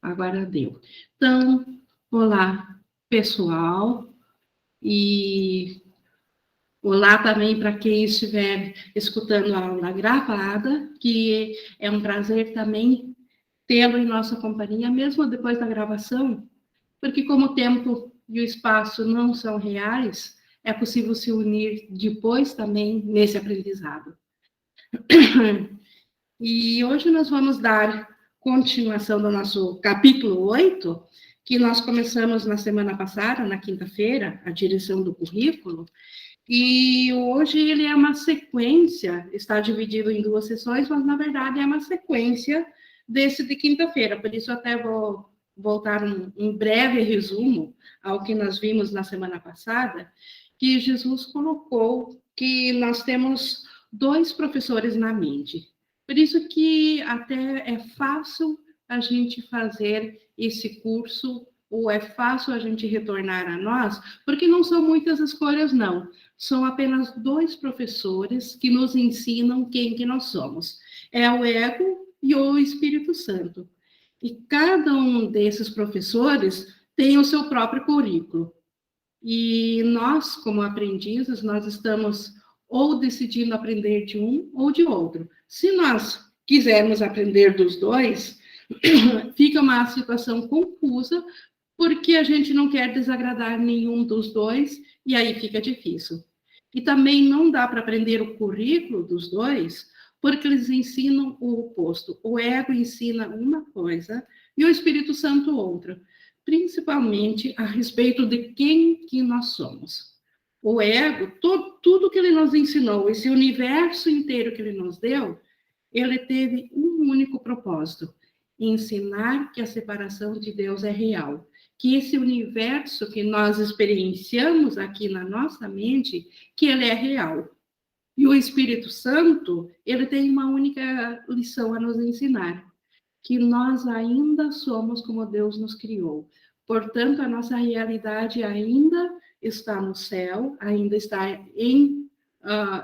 Agora deu. Então, olá, pessoal, e olá também para quem estiver escutando a aula gravada, que é um prazer também tê-lo em nossa companhia, mesmo depois da gravação, porque como o tempo e o espaço não são reais, é possível se unir depois também nesse aprendizado. E hoje nós vamos dar continuação do nosso capítulo 8, que nós começamos na semana passada, na quinta-feira, a direção do currículo, e hoje ele é uma sequência, está dividido em 2 sessões, mas na verdade é uma sequência desse de quinta-feira, por isso até vou voltar um breve resumo ao que nós vimos na semana passada, que Jesus colocou que nós temos 2 professores na mente. Por isso que até é fácil a gente fazer esse curso, ou é fácil a gente retornar a nós, porque não são muitas escolhas, não. São apenas 2 professores que nos ensinam quem que nós somos. É o ego e o Espírito Santo. E cada um desses professores tem o seu próprio currículo. E nós, como aprendizes, nós estamos ou decidindo aprender de um ou de outro. Se nós quisermos aprender dos 2, fica uma situação confusa, porque a gente não quer desagradar nenhum dos 2, e aí fica difícil. E também não dá para aprender o currículo dos 2, porque eles ensinam o oposto. O ego ensina uma coisa e o Espírito Santo outra, principalmente a respeito de quem que nós somos. O ego, tudo que ele nos ensinou, esse universo inteiro que ele nos deu, ele teve um único propósito: ensinar que a separação de Deus é real, que esse universo que nós experienciamos aqui na nossa mente, que ele é real. E o Espírito Santo, ele tem uma única lição a nos ensinar: que nós ainda somos como Deus nos criou. Portanto, a nossa realidade ainda está no céu, ainda está em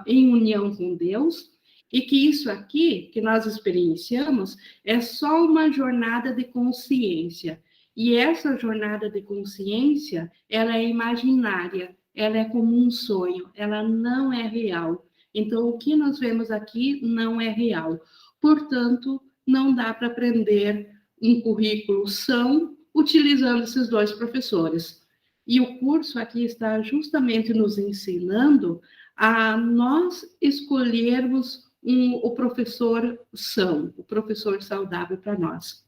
união com Deus, e que isso aqui que nós experienciamos é só uma jornada de consciência. E essa jornada de consciência, ela é imaginária, ela é como um sonho, ela não é real. Então, o que nós vemos aqui não é real. Portanto, não dá para aprender um currículo são utilizando esses 2 professores. E o curso aqui está justamente nos ensinando a nós escolhermos o professor são, o professor saudável para nós.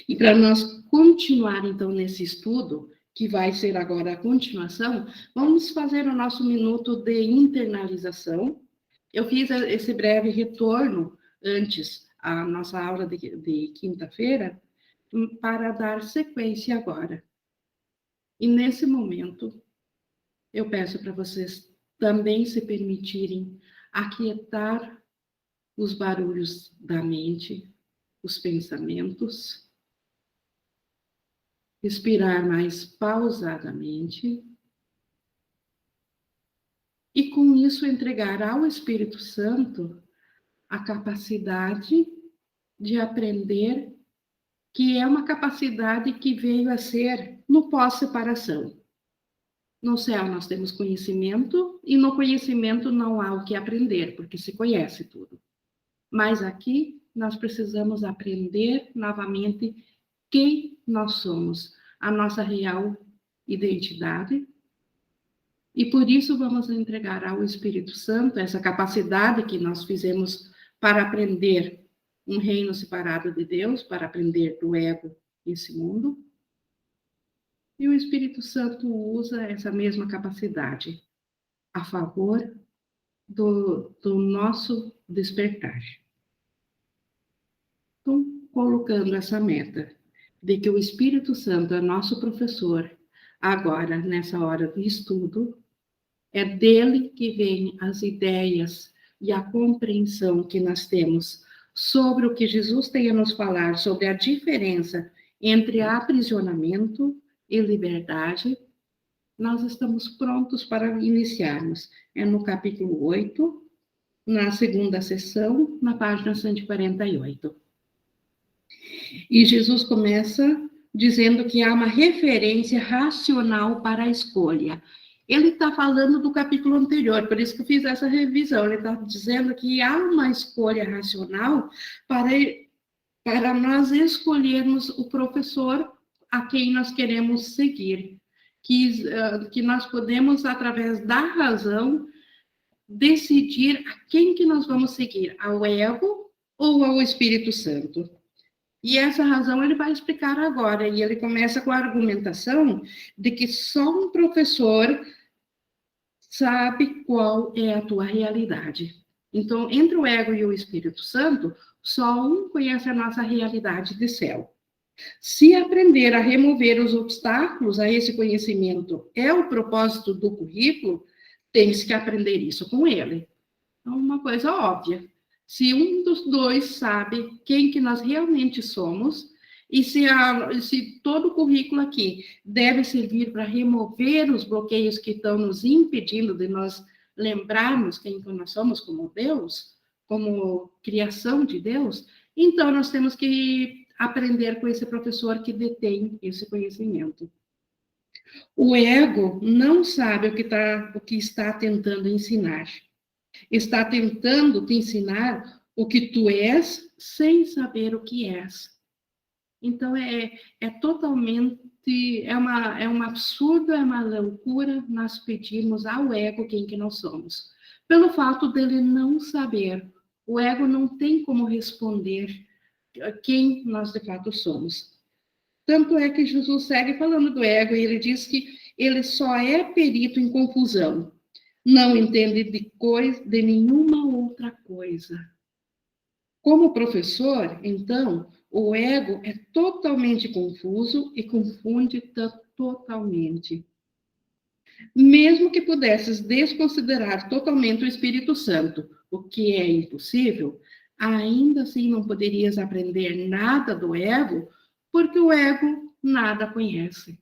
E para nós continuar, então, nesse estudo, que vai ser agora a continuação, vamos fazer o nosso minuto de internalização. Eu fiz esse breve retorno antes à nossa aula de quinta-feira, para dar sequência agora. E nesse momento, eu peço para vocês também se permitirem aquietar os barulhos da mente, os pensamentos, respirar mais pausadamente e, com isso, entregar ao Espírito Santo a capacidade de aprender, que é uma capacidade que veio a ser no pós-separação. No céu nós temos conhecimento, e no conhecimento não há o que aprender, porque se conhece tudo. Mas aqui nós precisamos aprender novamente quem nós somos, a nossa real identidade, e por isso vamos entregar ao Espírito Santo essa capacidade que nós fizemos para aprender um reino separado de Deus, para aprender do ego esse mundo. E o Espírito Santo usa essa mesma capacidade a favor do nosso despertar. Então, colocando essa meta de que o Espírito Santo é nosso professor, agora, nessa hora do estudo, é dele que vêm as ideias e a compreensão que nós temos sobre o que Jesus tem a nos falar, sobre a diferença entre aprisionamento e liberdade. Nós estamos prontos para iniciarmos. É no capítulo 8, na segunda sessão, na página 148. E Jesus começa dizendo que há uma referência racional para a escolha. Ele está falando do capítulo anterior, por isso que eu fiz essa revisão. Ele está dizendo que há uma escolha racional para nós escolhermos o professor a quem nós queremos seguir. Que nós podemos, através da razão, decidir a quem que nós vamos seguir, ao ego ou ao Espírito Santo. E essa razão ele vai explicar agora, e ele começa com a argumentação de que só um professor sabe qual é a tua realidade. Então, entre o ego e o Espírito Santo, só um conhece a nossa realidade de céu. Se aprender a remover os obstáculos a esse conhecimento é o propósito do currículo, tem-se que aprender isso com ele. Então, uma coisa óbvia. Se um dos dois sabe quem que nós realmente somos, e se todo o currículo aqui deve servir para remover os bloqueios que estão nos impedindo de nós lembrarmos quem que nós somos como Deus, como criação de Deus, então nós temos que aprender com esse professor que detém esse conhecimento. O ego não sabe o que está tentando ensinar. Está tentando te ensinar o que tu és sem saber o que és. Então, é totalmente, é um absurdo, é uma loucura nós pedirmos ao ego quem que nós somos. Pelo fato dele não saber. O ego não tem como responder quem nós de fato somos. Tanto é que Jesus segue falando do ego e ele diz que ele só é perito em confusão. Não entende de nenhuma outra coisa. Como professor, então, o ego é totalmente confuso e confunde totalmente. Mesmo que pudesses desconsiderar totalmente o Espírito Santo, o que é impossível, ainda assim não poderias aprender nada do ego, porque o ego nada conhece.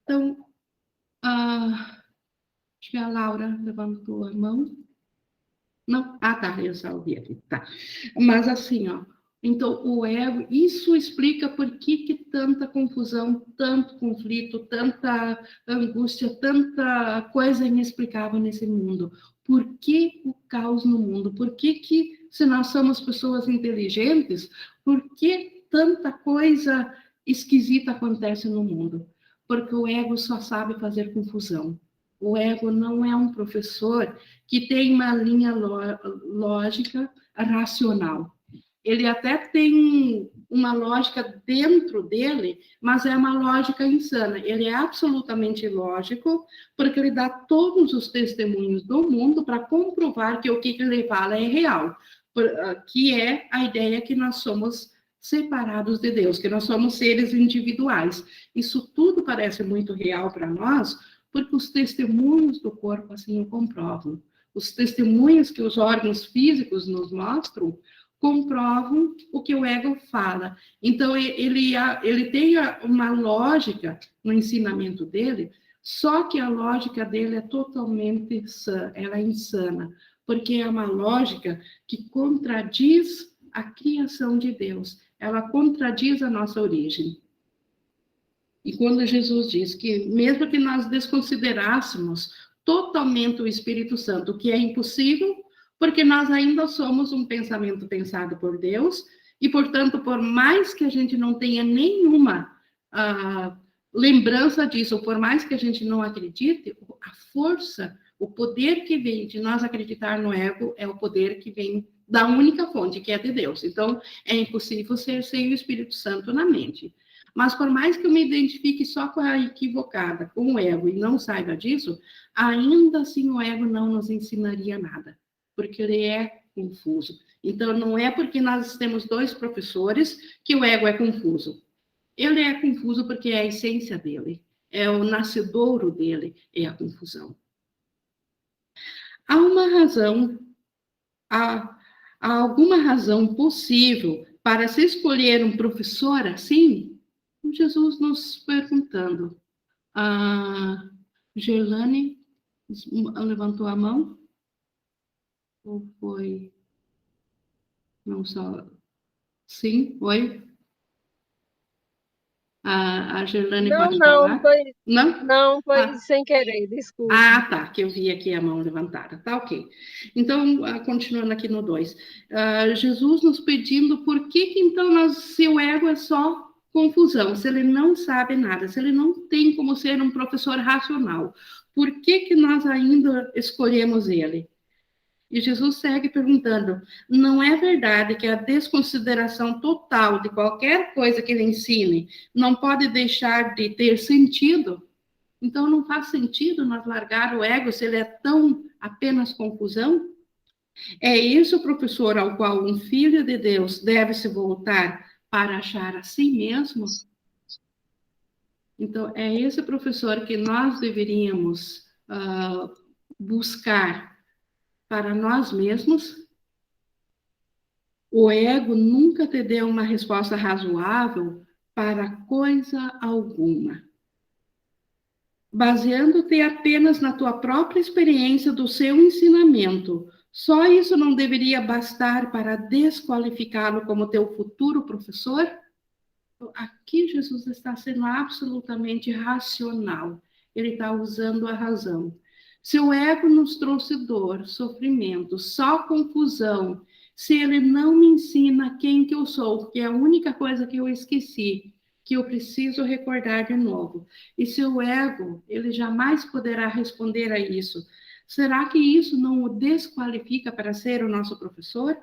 Então, acho que a Laura levantou a mão. Não? Ah, tá, eu só ouvi aqui, tá. Mas assim, ó, então o ego, isso explica por que tanta confusão, tanto conflito, tanta angústia, tanta coisa inexplicável nesse mundo. Por que o caos no mundo? Por que se nós somos pessoas inteligentes, por que tanta coisa esquisita acontece no mundo? Porque o ego só sabe fazer confusão. O ego não é um professor que tem uma linha lógica racional. Ele até tem uma lógica dentro dele, mas é uma lógica insana. Ele é absolutamente ilógico, porque ele dá todos os testemunhos do mundo para comprovar que o que ele fala é real, que é a ideia que nós somos separados de Deus, que nós somos seres individuais. Isso tudo parece muito real para nós, porque os testemunhos do corpo assim o comprovam. Os testemunhos que os órgãos físicos nos mostram comprovam o que o ego fala. Então, ele tem uma lógica no ensinamento dele, só que a lógica dele é totalmente ela é insana, porque é uma lógica que contradiz a criação de Deus, ela contradiz a nossa origem. E quando Jesus diz que, mesmo que nós desconsiderássemos totalmente o Espírito Santo, o que é impossível, porque nós ainda somos um pensamento pensado por Deus, e, portanto, por mais que a gente não tenha nenhuma lembrança disso, ou por mais que a gente não acredite, a força, o poder que vem de nós acreditar no ego é o poder que vem da única fonte, que é de Deus. Então, é impossível ser sem o Espírito Santo na mente. Mas por mais que eu me identifique só com a equivocada, com o ego, e não saiba disso, ainda assim o ego não nos ensinaria nada, porque ele é confuso. Então, não é porque nós temos dois professores que o ego é confuso. Ele é confuso porque é a essência dele, é o nascedouro dele, é a confusão. Há uma razão, há alguma razão possível para se escolher um professor assim? Jesus nos perguntando. A Gerlane levantou a mão? Ou foi? Não só. Sim, oi? A Gerlane Não, pode não, falar? Não? não, foi Ah, sem querer, desculpa. tá, que eu vi aqui a mão levantada. Tá, ok. Então, continuando aqui no 2. Jesus nos pedindo por que então seu ego é só confusão, se ele não sabe nada, se ele não tem como ser um professor racional, por que nós ainda escolhemos ele? E Jesus segue perguntando: não é verdade que a desconsideração total de qualquer coisa que ele ensine não pode deixar de ter sentido? Então, não faz sentido nós largar o ego se ele é tão apenas confusão? É isso, professor, ao qual um filho de Deus deve se voltar para achar a si mesmo? Então, é esse professor que nós deveríamos buscar para nós mesmos. O ego nunca te deu uma resposta razoável para coisa alguma. Baseando-te apenas na tua própria experiência do seu ensinamento, só isso não deveria bastar para desqualificá-lo como teu futuro professor? Aqui Jesus está sendo absolutamente racional. Ele está usando a razão. Se o ego nos trouxe dor, sofrimento, só confusão, se ele não me ensina quem que eu sou, que é a única coisa que eu esqueci, que eu preciso recordar de novo. E se o ego, ele jamais poderá responder a isso, será que isso não o desqualifica para ser o nosso professor?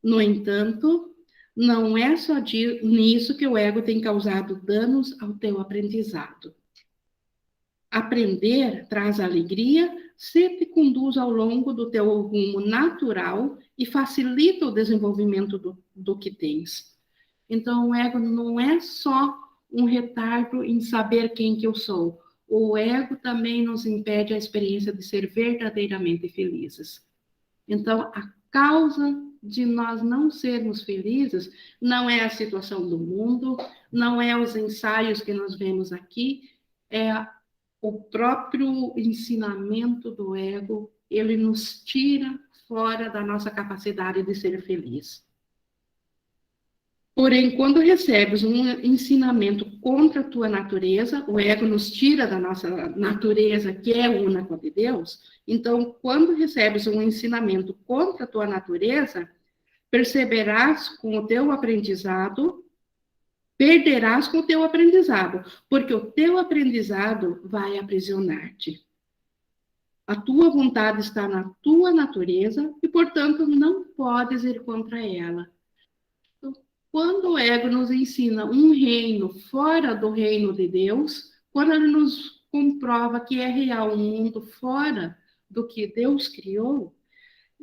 No entanto, não é só nisso que o ego tem causado danos ao teu aprendizado. Aprender traz alegria, sempre conduz ao longo do teu rumo natural e facilita o desenvolvimento do que tens. Então, o ego não é só um retardo em saber quem que eu sou. O ego também nos impede a experiência de ser verdadeiramente felizes. Então, a causa de nós não sermos felizes não é a situação do mundo, não é os ensaios que nós vemos aqui, é o próprio ensinamento do ego, ele nos tira fora da nossa capacidade de ser feliz. Porém, quando recebes um ensinamento contra a tua natureza, o ego nos tira da nossa natureza, que é una com a de Deus. Então, quando recebes um ensinamento contra a tua natureza, perceberás com o teu aprendizado, perderás com o teu aprendizado, porque o teu aprendizado vai aprisionar-te. A tua vontade está na tua natureza e, portanto, não podes ir contra ela. Quando o ego nos ensina um reino fora do reino de Deus, quando ele nos comprova que é real um mundo fora do que Deus criou,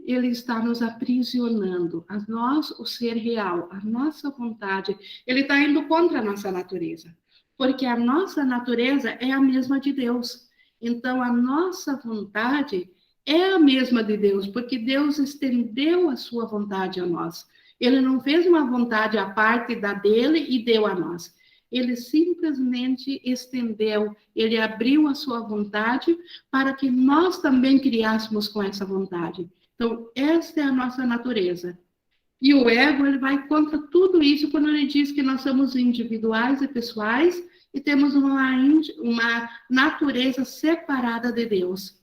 ele está nos aprisionando. A nós, o ser real, a nossa vontade, ele está indo contra a nossa natureza. Porque a nossa natureza é a mesma de Deus. Então, a nossa vontade é a mesma de Deus, porque Deus estendeu a sua vontade a nós. Ele não fez uma vontade à parte da dele e deu a nós. Ele simplesmente estendeu, ele abriu a sua vontade para que nós também criássemos com essa vontade. Então, essa é a nossa natureza. E o ego, ele vai contra tudo isso quando ele diz que nós somos individuais e pessoais e temos uma natureza separada de Deus.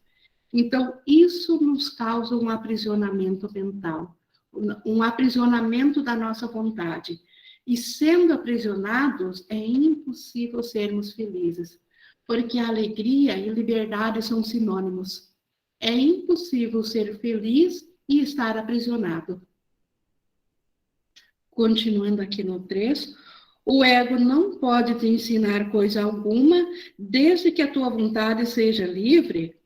Então, isso nos causa um aprisionamento mental, um aprisionamento da nossa vontade. E sendo aprisionados, é impossível sermos felizes, porque a alegria e liberdade são sinônimos. É impossível ser feliz e estar aprisionado. Continuando aqui no 3, o ego não pode te ensinar coisa alguma, desde que a tua vontade seja livre,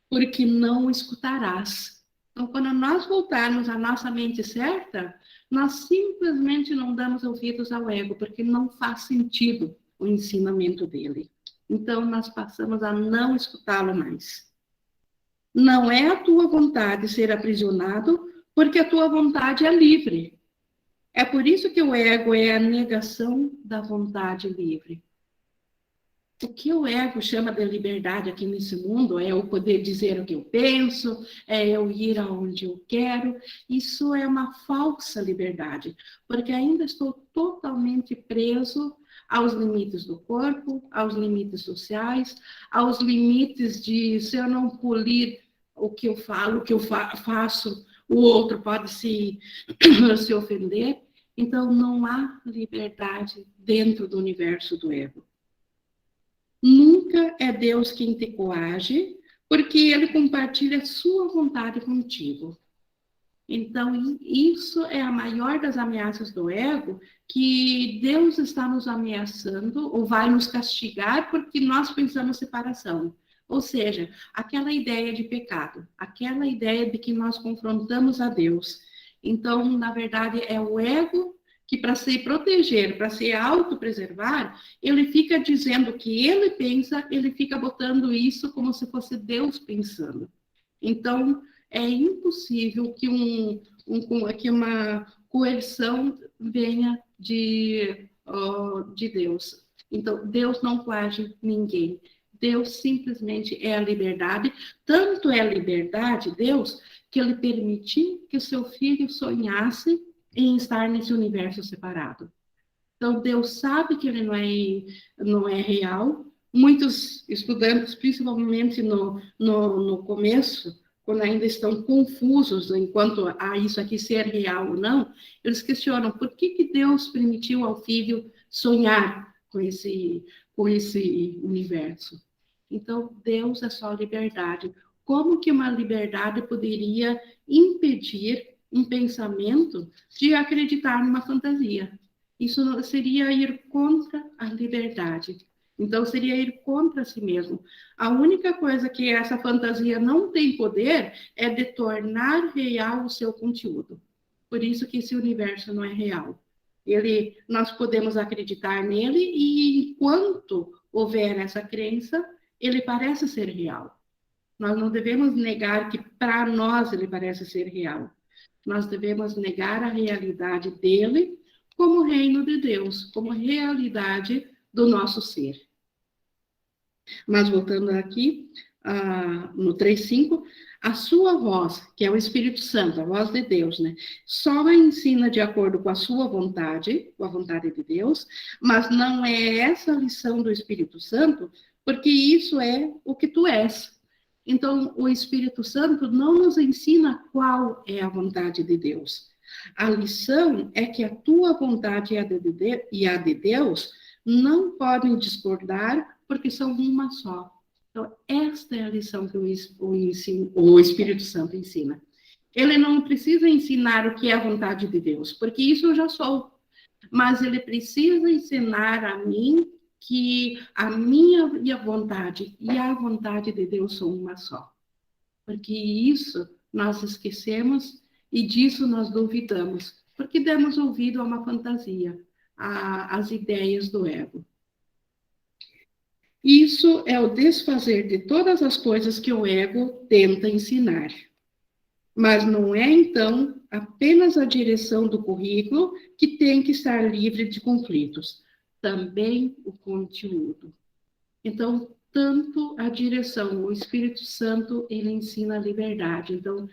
porque não o escutarás. Então, quando nós voltarmos à nossa mente certa, nós simplesmente não damos ouvidos ao ego, porque não faz sentido o ensinamento dele. Então, nós passamos a não escutá-lo mais. Não é a tua vontade ser aprisionado, porque a tua vontade é livre. É por isso que o ego é a negação da vontade livre. O que o ego chama de liberdade aqui nesse mundo é eu poder dizer o que eu penso, é eu ir aonde eu quero. Isso é uma falsa liberdade, porque ainda estou totalmente preso aos limites do corpo, aos limites sociais, aos limites de se eu não polir o que eu falo, o que eu faço, o outro pode se ofender. Então, não há liberdade dentro do universo do ego. Nunca é Deus quem te coage, porque ele compartilha sua vontade contigo. Então, isso é a maior das ameaças do ego, que Deus está nos ameaçando ou vai nos castigar porque nós pensamos separação. Ou seja, aquela ideia de pecado, aquela ideia de que nós confrontamos a Deus. Então, na verdade, é o ego que, para se proteger, para se autopreservar, ele fica dizendo o que ele pensa, ele fica botando isso como se fosse Deus pensando. Então, é impossível que uma coerção venha de Deus. Então, Deus não coage ninguém. Deus simplesmente é a liberdade. Tanto é a liberdade, Deus, que ele permitiu que o seu filho sonhasse em estar nesse universo separado. Então, Deus sabe que ele não é real. Muitos estudantes, principalmente no começo, quando ainda estão confusos enquanto a isso aqui ser real ou não, eles questionam por que Deus permitiu ao filho sonhar com esse universo. Então, Deus é só liberdade. Como que uma liberdade poderia impedir um pensamento de acreditar numa fantasia? Isso seria ir contra a liberdade. Então, seria ir contra si mesmo. A única coisa que essa fantasia não tem poder é de tornar real o seu conteúdo. Por isso que esse universo não é real. Nós podemos acreditar nele e, enquanto houver essa crença, ele parece ser real. Nós não devemos negar que, para nós, ele parece ser real. Nós devemos negar a realidade dele como reino de Deus, como realidade do nosso ser. Mas voltando aqui, no 3.5, a sua voz, que é o Espírito Santo, a voz de Deus, né? Só a ensina de acordo com a sua vontade, com a vontade de Deus, mas não é essa a lição do Espírito Santo, porque isso é o que tu és. Então, o Espírito Santo não nos ensina qual é a vontade de Deus. A lição é que a tua vontade e a de Deus não podem discordar, porque são uma só. Então, esta é a lição que o Espírito Santo ensina. Ele não precisa ensinar o que é a vontade de Deus, porque isso eu já sou. Mas ele precisa ensinar a mim que a minha vontade e a vontade de Deus são uma só. Porque isso nós esquecemos e disso nós duvidamos, porque demos ouvido a uma fantasia, às ideias do ego. Isso é o desfazer de todas as coisas que o ego tenta ensinar. Mas não é, então, apenas a direção do currículo que tem que estar livre de conflitos, também o conteúdo. Então, tanto a direção, o Espírito Santo, ele ensina a liberdade. Então,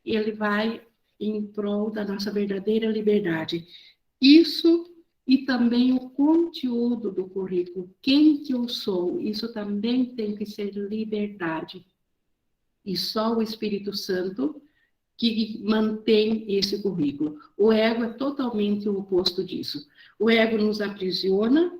ele vai em prol da nossa verdadeira liberdade. Isso e também o conteúdo do currículo, quem que eu sou, isso também tem que ser liberdade. E só o Espírito Santo que mantém esse currículo. O ego é totalmente o oposto disso. O ego nos aprisiona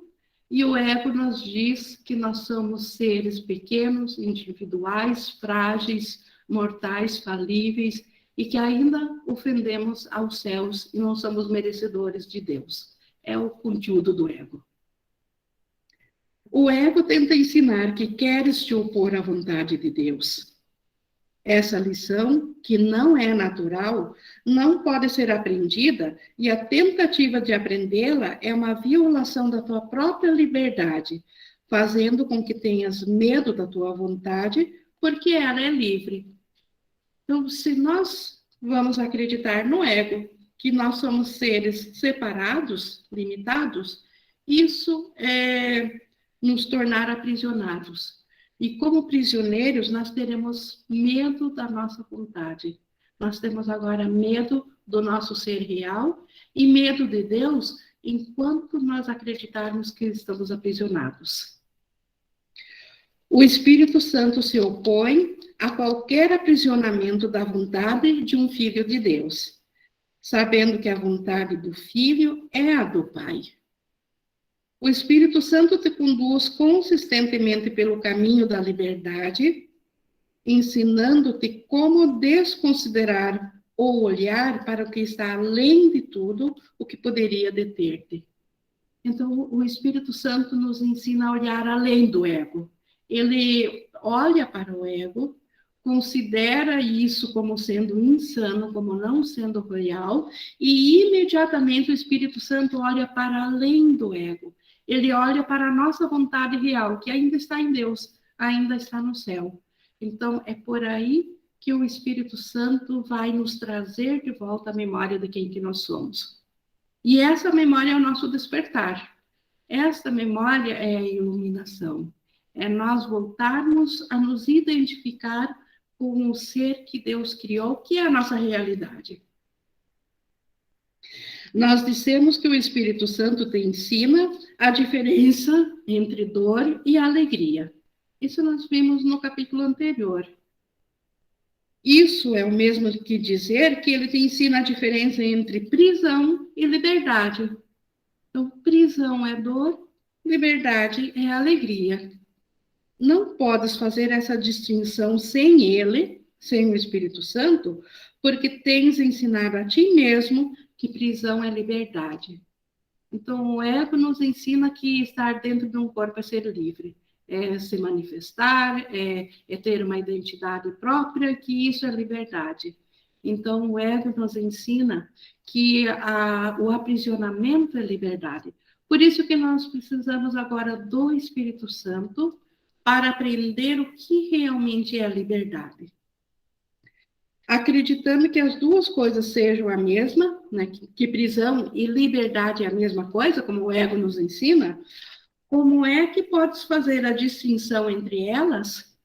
e o ego nos diz que nós somos seres pequenos, individuais, frágeis, mortais, falíveis e que ainda ofendemos aos céus e não somos merecedores de Deus. É o conteúdo do ego. O ego tenta ensinar que queres te opor à vontade de Deus. Essa lição, que não é natural, não pode ser aprendida e a tentativa de aprendê-la é uma violação da tua própria liberdade, fazendo com que tenhas medo da tua vontade, porque ela é livre. Então, se nós vamos acreditar no ego, que nós somos seres separados, limitados, isso é nos tornar aprisionados. E como prisioneiros, nós teremos medo da nossa vontade. Nós temos agora medo do nosso ser real e medo de Deus, enquanto nós acreditarmos que estamos aprisionados. O Espírito Santo se opõe a qualquer aprisionamento da vontade de um filho de Deus, sabendo que a vontade do filho é a do Pai. O Espírito Santo te conduz consistentemente pelo caminho da liberdade, ensinando-te como desconsiderar ou olhar para o que está além de tudo, o que poderia deter-te. Então, o Espírito Santo nos ensina a olhar além do ego. Ele olha para o ego, considera isso como sendo insano, como não sendo real, e imediatamente o Espírito Santo olha para além do ego. Ele olha para a nossa vontade real, que ainda está em Deus, ainda está no céu. Então, é por aí que o Espírito Santo vai nos trazer de volta a memória de quem que nós somos. E essa memória é o nosso despertar. Esta memória é a iluminação. É nós voltarmos a nos identificar com o ser que Deus criou, que é a nossa realidade. Nós dissemos que o Espírito Santo te ensina a diferença entre dor e alegria. Isso nós vimos no capítulo anterior. Isso é o mesmo que dizer que ele te ensina a diferença entre prisão e liberdade. Então, prisão é dor, liberdade é alegria. Não podes fazer essa distinção sem ele, sem o Espírito Santo, porque tens ensinado a ti mesmo que prisão é liberdade. Então, o ego nos ensina que estar dentro de um corpo é ser livre, é se manifestar, é ter uma identidade própria, que isso é liberdade. Então, o ego nos ensina que o aprisionamento é liberdade. Por isso que nós precisamos agora do Espírito Santo para aprender o que realmente é a liberdade. Acreditando que as duas coisas sejam a mesma, né, que prisão e liberdade é a mesma coisa, como o ego nos ensina, como é que podes fazer a distinção entre elas?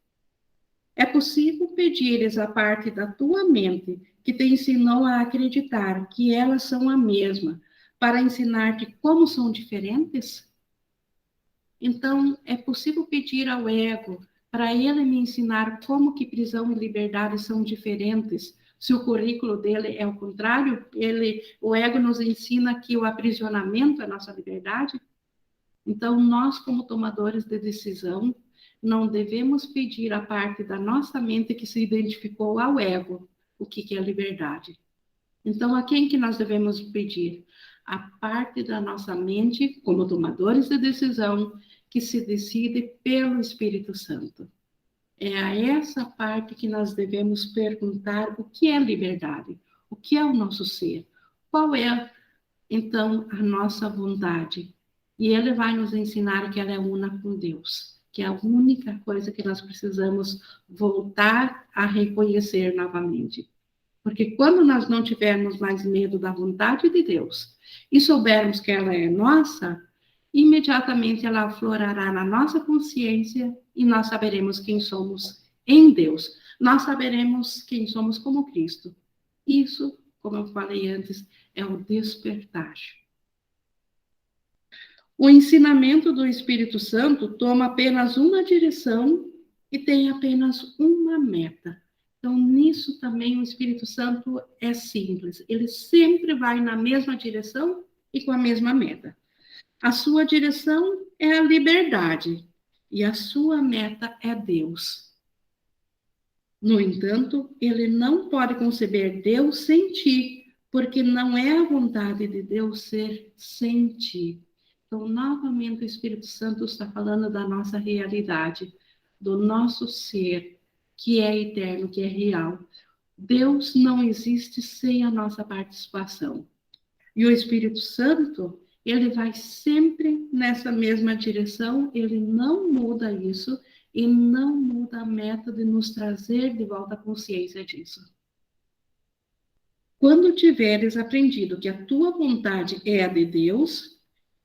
É possível pedires a parte da tua mente que te ensinou a acreditar que elas são a mesma, para ensinar-te como são diferentes? Então, é possível pedir ao ego para ele me ensinar como que prisão e liberdade são diferentes. Se o currículo dele é o contrário, o ego nos ensina que o aprisionamento é a nossa liberdade. Então, nós, como tomadores de decisão, não devemos pedir a parte da nossa mente que se identificou ao ego, o que é liberdade. Então, a quem que nós devemos pedir? A parte da nossa mente, como tomadores de decisão, que se decide pelo Espírito Santo. É a essa parte que nós devemos perguntar o que é liberdade, o que é o nosso ser, qual é, então, a nossa vontade. E ele vai nos ensinar que ela é una com Deus, que é a única coisa que nós precisamos voltar a reconhecer novamente. Porque quando nós não tivermos mais medo da vontade de Deus e soubermos que ela é nossa, imediatamente ela aflorará na nossa consciência e nós saberemos quem somos em Deus. Nós saberemos quem somos como Cristo. Isso, como eu falei antes, é o despertar. O ensinamento do Espírito Santo toma apenas uma direção e tem apenas uma meta. Então, nisso também o Espírito Santo é simples. Ele sempre vai na mesma direção e com a mesma meta. A sua direção é a liberdade e a sua meta é Deus. No entanto, ele não pode conceber Deus sem ti, porque não é a vontade de Deus ser sem ti. Então, novamente, o Espírito Santo está falando da nossa realidade, do nosso ser, que é eterno, que é real. Deus não existe sem a nossa participação. E o Espírito Santo, ele vai sempre nessa mesma direção, ele não muda isso e não muda a meta de nos trazer de volta a consciência disso. Quando tiveres aprendido que a tua vontade é a de Deus,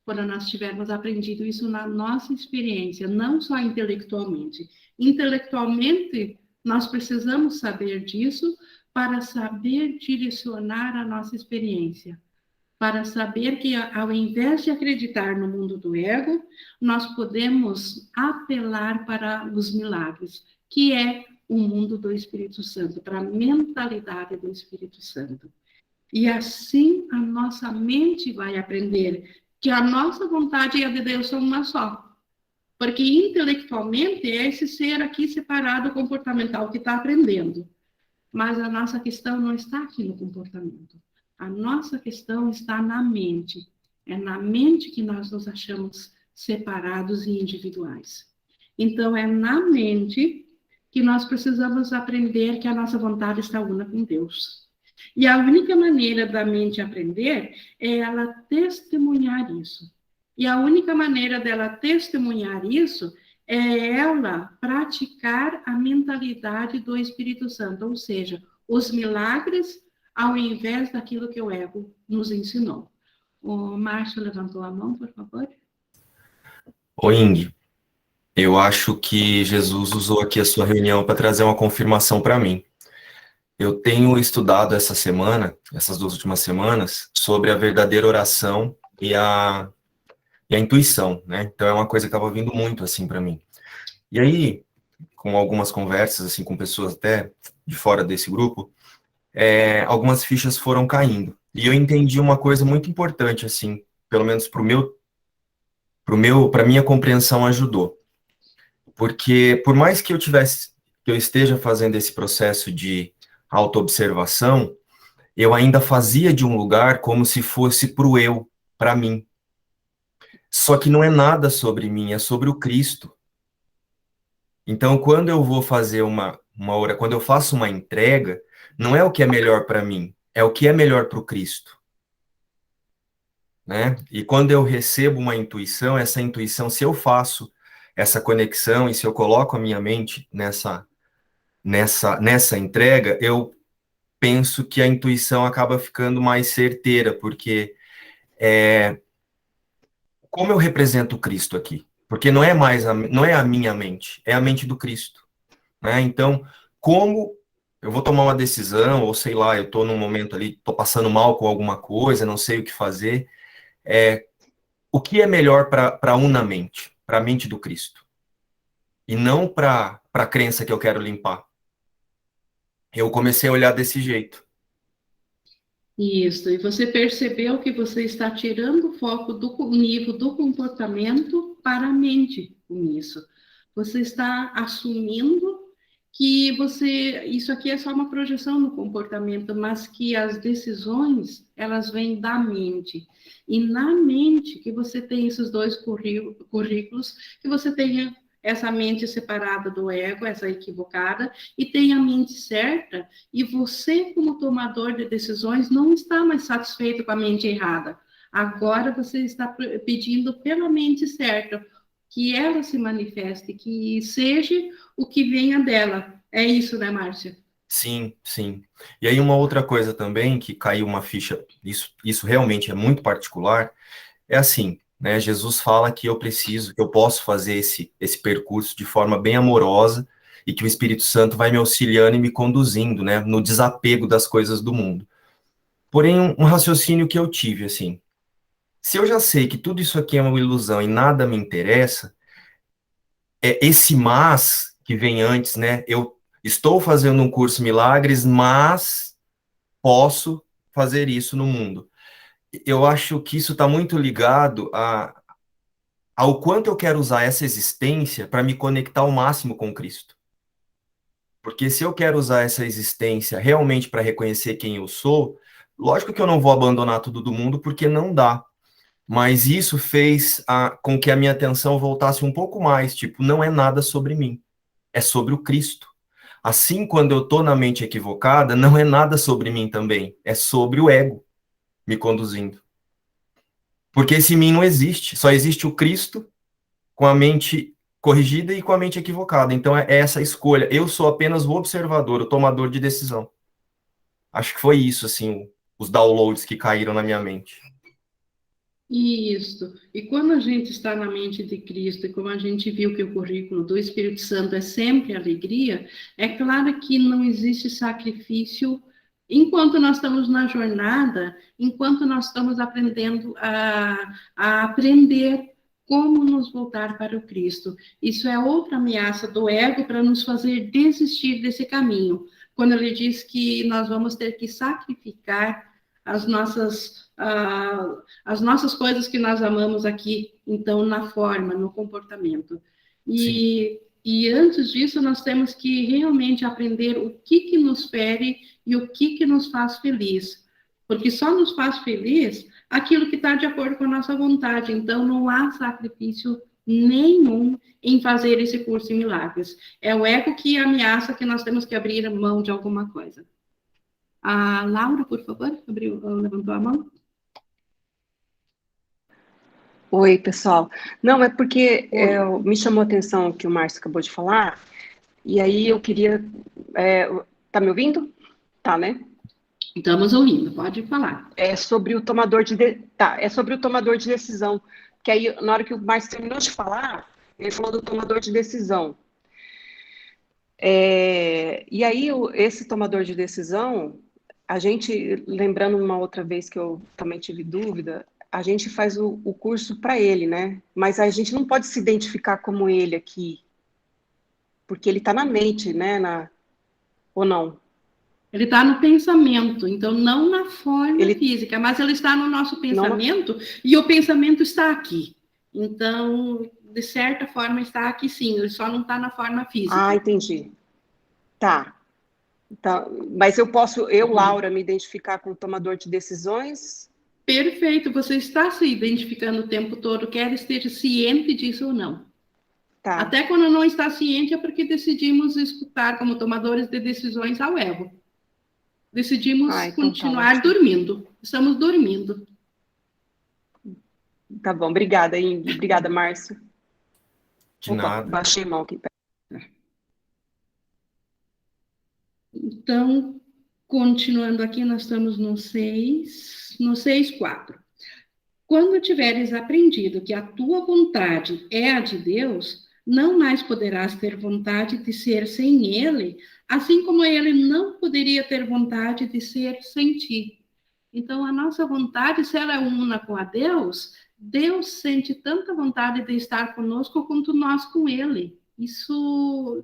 quando nós tivermos aprendido isso na nossa experiência, não só intelectualmente. Intelectualmente, nós precisamos saber disso para saber direcionar a nossa experiência. para saber que, ao invés de acreditar no mundo do ego, nós podemos apelar para os milagres, que é o mundo do Espírito Santo, para a mentalidade do Espírito Santo. E assim a nossa mente vai aprender que a nossa vontade e a de Deus são uma só. Porque intelectualmente é esse ser aqui separado comportamental que está aprendendo. Mas a nossa questão não está aqui no comportamento. A nossa questão está na mente. É na mente que nós nos achamos separados e individuais. Então, é na mente que nós precisamos aprender que a nossa vontade está una com Deus. E a única maneira da mente aprender é ela testemunhar isso. E a única maneira dela testemunhar isso é ela praticar a mentalidade do Espírito Santo, ou seja, os milagres ao invés daquilo que o ego nos ensinou. O Márcio levantou a mão, por favor. Ô Ing, eu acho que Jesus usou aqui a sua reunião para trazer uma confirmação para mim. Eu tenho estudado essa semana, essas 2 últimas semanas, sobre a verdadeira oração e a intuição, né? Então é uma coisa que estava vindo muito assim para mim. E aí, com algumas conversas assim com pessoas até de fora desse grupo, algumas fichas foram caindo. E eu entendi uma coisa muito importante assim, pelo menos para minha compreensão ajudou. Porque por mais que eu esteja fazendo esse processo de autoobservação, eu ainda fazia de um lugar como se fosse pro eu, para mim. Só que não é nada sobre mim, é sobre o Cristo. Então, quando eu vou fazer quando eu faço uma entrega, não é o que é melhor para mim, é o que é melhor para o Cristo, né? E quando eu recebo uma intuição, essa intuição, se eu faço essa conexão e se eu coloco a minha mente nessa entrega, eu penso que a intuição acaba ficando mais certeira, porque como eu represento o Cristo aqui? Porque não é a minha mente, é a mente do Cristo, né? Então, como eu vou tomar uma decisão, ou sei lá, eu estou num momento ali, estou passando mal com alguma coisa, não sei o que fazer, o que é melhor para a unamente, para a mente do Cristo, e não para a crença que eu quero limpar. Eu comecei a olhar desse jeito. Isso, e você percebeu que você está tirando o foco do nível do comportamento para a mente com isso. Você está assumindo que isso aqui é só uma projeção no comportamento, mas que as decisões, elas vêm da mente. E na mente que você tem esses dois currículos, que você tenha essa mente separada do ego, essa equivocada, e tem a mente certa, e você, como tomador de decisões, não está mais satisfeito com a mente errada. Agora você está pedindo pela mente certa, que ela se manifeste, que seja o que venha dela. É isso, né, Márcia? Sim, sim. E aí uma outra coisa também, que caiu uma ficha, isso realmente é muito particular, é assim, né? Jesus fala que que eu posso fazer esse percurso de forma bem amorosa e que o Espírito Santo vai me auxiliando e me conduzindo, né? No desapego das coisas do mundo. Porém, um raciocínio que eu tive, assim, se eu já sei que tudo isso aqui é uma ilusão e nada me interessa, é esse mas que vem antes, né? Eu estou fazendo um curso Milagres, mas posso fazer isso no mundo. Eu acho que isso está muito ligado ao quanto eu quero usar essa existência para me conectar ao máximo com Cristo. Porque se eu quero usar essa existência realmente para reconhecer quem eu sou, lógico que eu não vou abandonar tudo do mundo, porque não dá. Mas isso fez com que a minha atenção voltasse um pouco mais, tipo, não é nada sobre mim, é sobre o Cristo. Assim, quando eu estou na mente equivocada, não é nada sobre mim também, é sobre o ego me conduzindo. Porque esse mim não existe, só existe o Cristo com a mente corrigida e com a mente equivocada. Então é essa escolha. Eu sou apenas o observador, o tomador de decisão. Acho que foi isso, assim, os downloads que caíram na minha mente. Isso. E quando a gente está na mente de Cristo, e como a gente viu que o currículo do Espírito Santo é sempre alegria, é claro que não existe sacrifício Enquanto nós estamos na jornada, enquanto nós estamos aprendendo a aprender como nos voltar para o Cristo. Isso é outra ameaça do ego para nos fazer desistir desse caminho. Quando ele diz que nós vamos ter que sacrificar as nossas coisas que nós amamos aqui, então, na forma, no comportamento. E antes disso, nós temos que realmente aprender o que nos fere e o que nos faz feliz. Porque só nos faz feliz aquilo que está de acordo com a nossa vontade. Então, não há sacrifício nenhum em fazer esse curso em milagres. É o ego que ameaça que nós temos que abrir mão de alguma coisa. A Laura, por favor, levantou a mão. Oi, pessoal. Não, é porque me chamou a atenção o que o Márcio acabou de falar, e aí eu queria... tá me ouvindo? Tá, né? Estamos ouvindo, pode falar. É sobre o tomador é sobre o tomador de decisão, que aí, na hora que o Márcio terminou de falar, ele falou do tomador de decisão. E aí, esse tomador de decisão, a gente, lembrando uma outra vez que eu também tive dúvida, a gente faz o curso para ele, né? Mas a gente não pode se identificar como ele aqui, porque ele está na mente, né? Ou não? Ele está no pensamento, então não na forma física, mas ele está no nosso pensamento e o pensamento está aqui. Então, de certa forma, está aqui sim, ele só não está na forma física. Ah, entendi. Tá. Mas eu posso, Laura, me identificar com o tomador de decisões? Perfeito, você está se identificando o tempo todo, quer esteja ciente disso ou não. Tá. Até quando não está ciente é porque decidimos escutar como tomadores de decisões ao ego. Decidimos continuar dormindo. Estamos dormindo. Tá bom, obrigada, Ingrid. Obrigada, Márcio. De nada. Baixei a mão aqui. Então, continuando aqui, nós estamos no 6.4. Quando tiveres aprendido que a tua vontade é a de Deus, não mais poderás ter vontade de ser sem Ele, assim como Ele não poderia ter vontade de ser sem ti. Então, a nossa vontade, se ela é una com a Deus, Deus sente tanta vontade de estar conosco quanto nós com Ele. Isso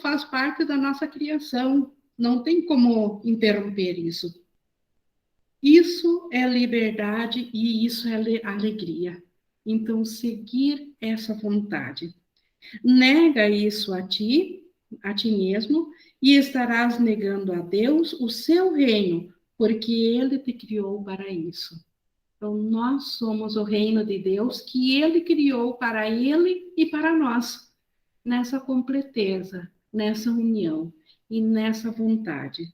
faz parte da nossa criação. Não tem como interromper isso. Isso é liberdade e isso é alegria. Então, seguir essa vontade. Nega isso a ti mesmo, e estarás negando a Deus o seu reino, porque Ele te criou para isso. Então, nós somos o reino de Deus que Ele criou para Ele e para nós, nessa completeza, nessa união e nessa vontade.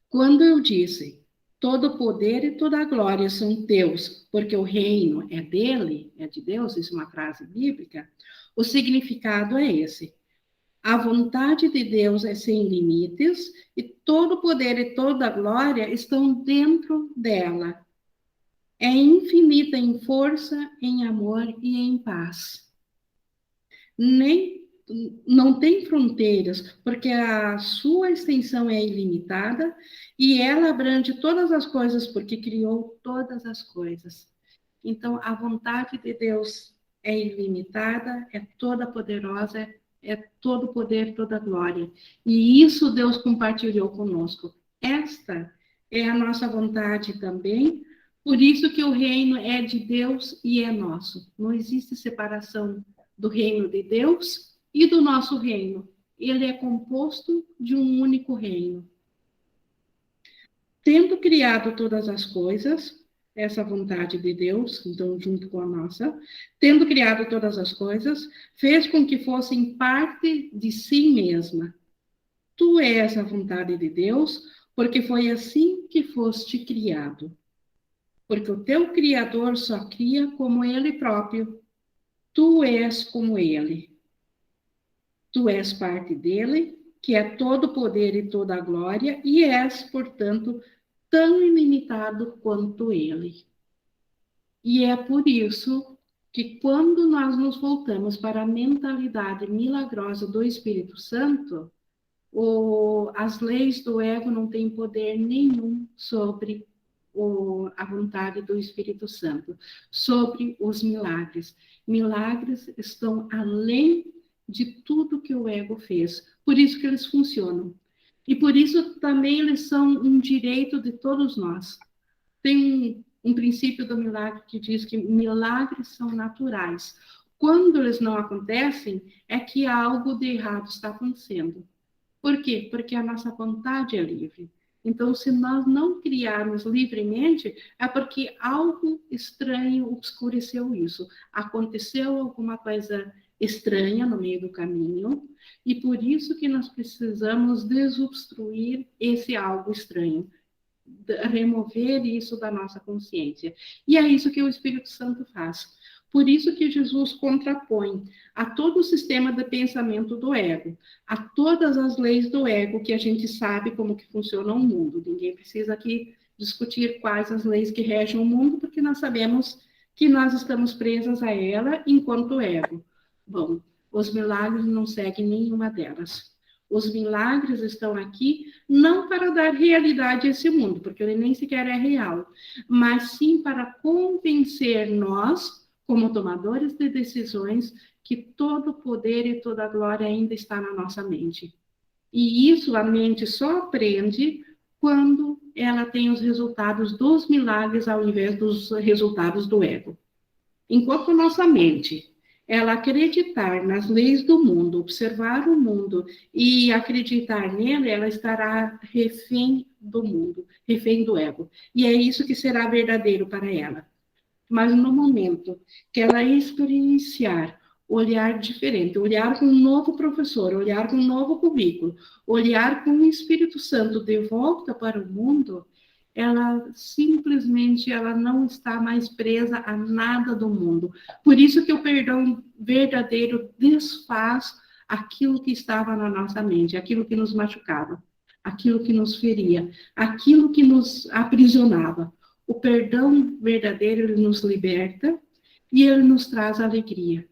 Quando eu disse, todo poder e toda glória são teus, porque o reino é dele, é de Deus, isso é uma frase bíblica, o significado é esse. A vontade de Deus é sem limites e todo poder e toda glória estão dentro dela. É infinita em força, em amor e em paz. Não tem fronteiras, porque a sua extensão é ilimitada e ela abrange todas as coisas, porque criou todas as coisas. Então, a vontade de Deus é ilimitada, é toda poderosa, é todo poder, toda glória. E isso Deus compartilhou conosco. Esta é a nossa vontade também, por isso que o reino é de Deus e é nosso. Não existe separação do reino de Deus e do nosso reino. Ele é composto de um único reino. Tendo criado todas as coisas, essa vontade de Deus, então junto com a nossa, tendo criado todas as coisas, fez com que fossem parte de si mesma. Tu és a vontade de Deus, porque foi assim que foste criado. Porque o teu Criador só cria como Ele próprio. Tu és como Ele. Tu és parte dele, que é todo poder e toda glória, e és, portanto, tão ilimitado quanto ele. E é por isso que quando nós nos voltamos para a mentalidade milagrosa do Espírito Santo, As leis do ego não têm poder nenhum sobre a vontade do Espírito Santo, sobre os milagres. Milagres estão além de tudo que o ego fez. Por isso que eles funcionam. E por isso também eles são um direito de todos nós. Tem um princípio do milagre que diz que milagres são naturais. Quando eles não acontecem, é que algo de errado está acontecendo. Por quê? Porque a nossa vontade é livre. Então, se nós não criarmos livremente, é porque algo estranho obscureceu isso. Aconteceu alguma coisa estranha no meio do caminho, e por isso que nós precisamos desobstruir esse algo estranho, remover isso da nossa consciência. E é isso que o Espírito Santo faz. Por isso que Jesus contrapõe a todo o sistema de pensamento do ego, a todas as leis do ego, que a gente sabe como que funciona o mundo. Ninguém precisa aqui discutir quais as leis que regem o mundo, porque nós sabemos que nós estamos presas a ela enquanto ego. Bom, os milagres não seguem nenhuma delas. Os milagres estão aqui não para dar realidade a esse mundo, porque ele nem sequer é real, mas sim para convencer nós, como tomadores de decisões, que todo o poder e toda a glória ainda está na nossa mente. E isso a mente só aprende quando ela tem os resultados dos milagres ao invés dos resultados do ego. Enquanto nossa mente, ela acreditar nas leis do mundo, observar o mundo e acreditar nele, ela estará refém do mundo, refém do ego. E é isso que será verdadeiro para ela. Mas no momento que ela experienciar olhar diferente, olhar com um novo professor, olhar com um novo currículo, olhar com o Espírito Santo de volta para o mundo, ela simplesmente ela não está mais presa a nada do mundo. Por isso que o perdão verdadeiro desfaz aquilo que estava na nossa mente, aquilo que nos machucava, aquilo que nos feria, aquilo que nos aprisionava. O perdão verdadeiro, ele nos liberta e ele nos traz alegria.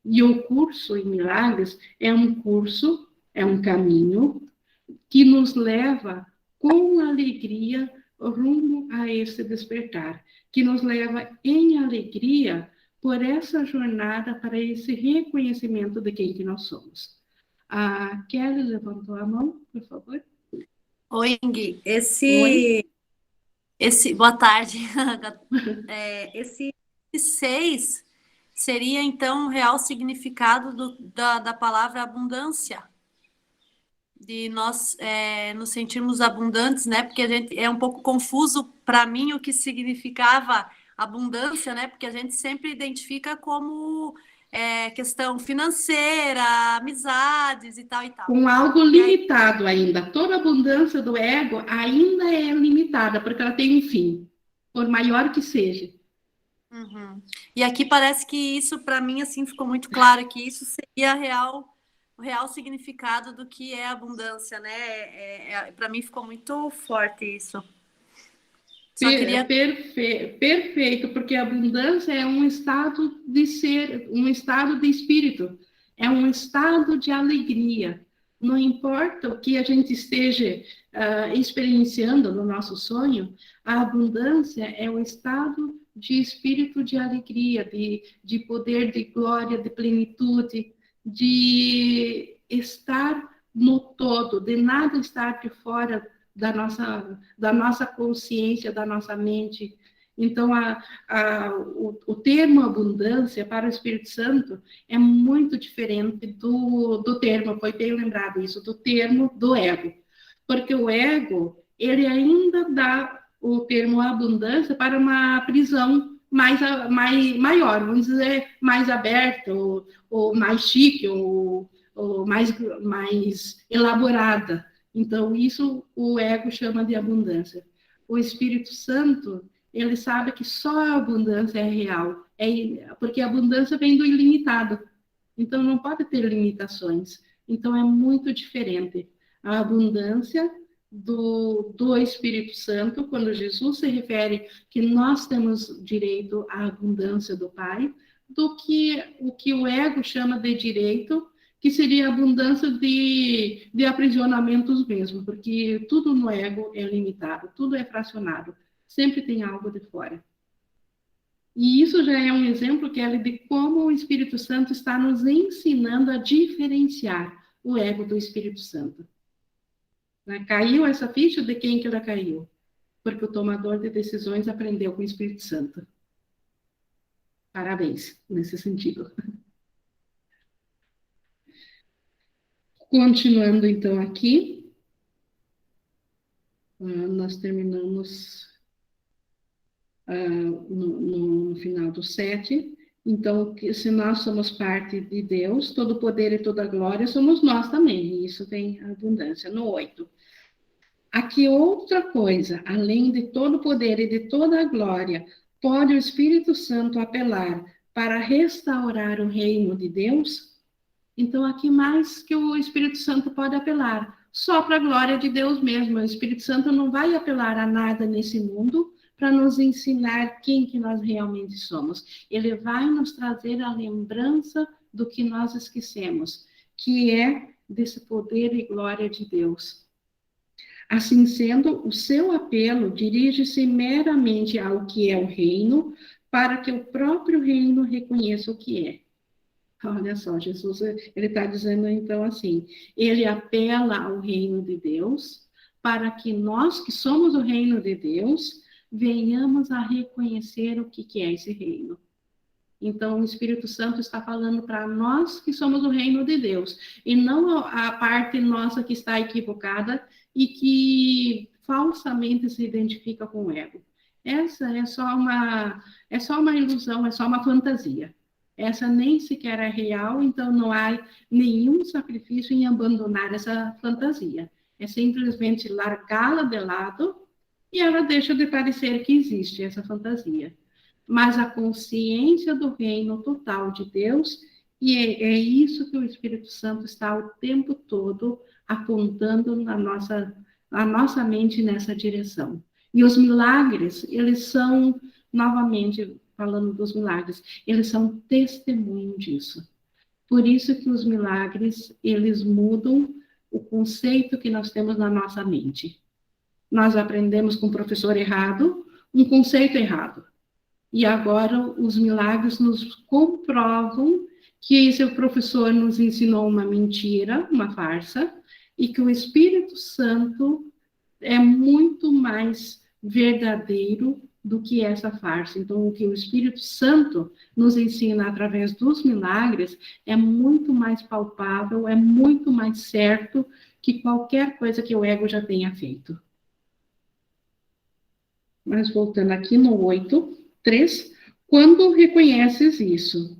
E o curso em milagres é um curso, é um caminho que nos leva com alegria rumo a esse despertar, que nos leva em alegria por essa jornada para esse reconhecimento de quem que nós somos. A Kelly levantou a mão, por favor. Oi, Ingui. Oi. Boa tarde. Esse 6 seria, então, o real significado da palavra abundância. De nós nos sentirmos abundantes, né? Porque a gente é um pouco confuso para mim o que significava abundância, né? Porque a gente sempre identifica como questão financeira, amizades e tal e tal. Com algo limitado ainda. Toda abundância do ego ainda é limitada, porque ela tem um fim, por maior que seja. Uhum. E aqui parece que isso, para mim, assim, ficou muito claro, que isso seria o real significado do que é abundância, né? Para mim ficou muito forte isso. Perfeito, porque a abundância é um estado de ser, um estado de espírito, é um estado de alegria. Não importa o que a gente esteja experienciando no nosso sonho, a abundância é um estado de espírito de alegria, de poder, de glória, de plenitude, de estar no todo, de nada estar de fora da nossa consciência, da nossa mente. Então, o termo abundância para o Espírito Santo é muito diferente do termo, foi bem lembrado isso, do termo do ego. Porque o ego, ele ainda dá o termo abundância para uma prisão maior, vamos dizer, mais aberta, ou mais chique, ou mais elaborada. Então, isso o ego chama de abundância. O Espírito Santo, ele sabe que só a abundância é real, porque a abundância vem do ilimitado. Então, não pode ter limitações. Então, é muito diferente. A abundância do Espírito Santo, quando Jesus se refere que nós temos direito à abundância do Pai, do que o ego chama de direito, que seria a abundância de aprisionamentos mesmo, porque tudo no ego é limitado, tudo é fracionado, sempre tem algo de fora. E isso já é um exemplo, Kelly, de como o Espírito Santo está nos ensinando a diferenciar o ego do Espírito Santo. Caiu essa ficha, de quem que ela caiu? Porque o tomador de decisões aprendeu com o Espírito Santo. Parabéns, nesse sentido. Continuando, então, aqui, nós terminamos no final do 7. Então, se nós somos parte de Deus, todo poder e toda glória somos nós também, e isso tem abundância. No 8. Aqui outra coisa, além de todo poder e de toda glória, pode o Espírito Santo apelar para restaurar o reino de Deus? Então, aqui mais que o Espírito Santo pode apelar, só para a glória de Deus mesmo. O Espírito Santo não vai apelar a nada nesse mundo para nos ensinar quem que nós realmente somos. Ele vai nos trazer a lembrança do que nós esquecemos, que é desse poder e glória de Deus. Assim sendo, o seu apelo dirige-se meramente ao que é o reino, para que o próprio reino reconheça o que é. Olha só, Jesus, ele está dizendo então assim, ele apela ao reino de Deus, para que nós que somos o reino de Deus, venhamos a reconhecer o que é esse reino. Então, o Espírito Santo está falando para nós que somos o reino de Deus, e não a parte nossa que está equivocada e que falsamente se identifica com o ego. Essa é só uma ilusão, é só uma fantasia. Essa nem sequer é real, então não há nenhum sacrifício em abandonar essa fantasia. É simplesmente largá-la de lado e ela deixa de parecer que existe essa fantasia. Mas a consciência do reino total de Deus, e é isso que o Espírito Santo está o tempo todo apontando na nossa mente nessa direção. E os milagres, eles são, novamente, falando dos milagres, eles são testemunho disso. Por isso que os milagres, eles mudam o conceito que nós temos na nossa mente. Nós aprendemos com o professor errado, um conceito errado. E agora os milagres nos comprovam que esse professor nos ensinou uma mentira, uma farsa, e que o Espírito Santo é muito mais verdadeiro do que essa farsa. Então, o que o Espírito Santo nos ensina através dos milagres é muito mais palpável, é muito mais certo que qualquer coisa que o ego já tenha feito. Mas voltando aqui no 8:3, quando reconheces isso?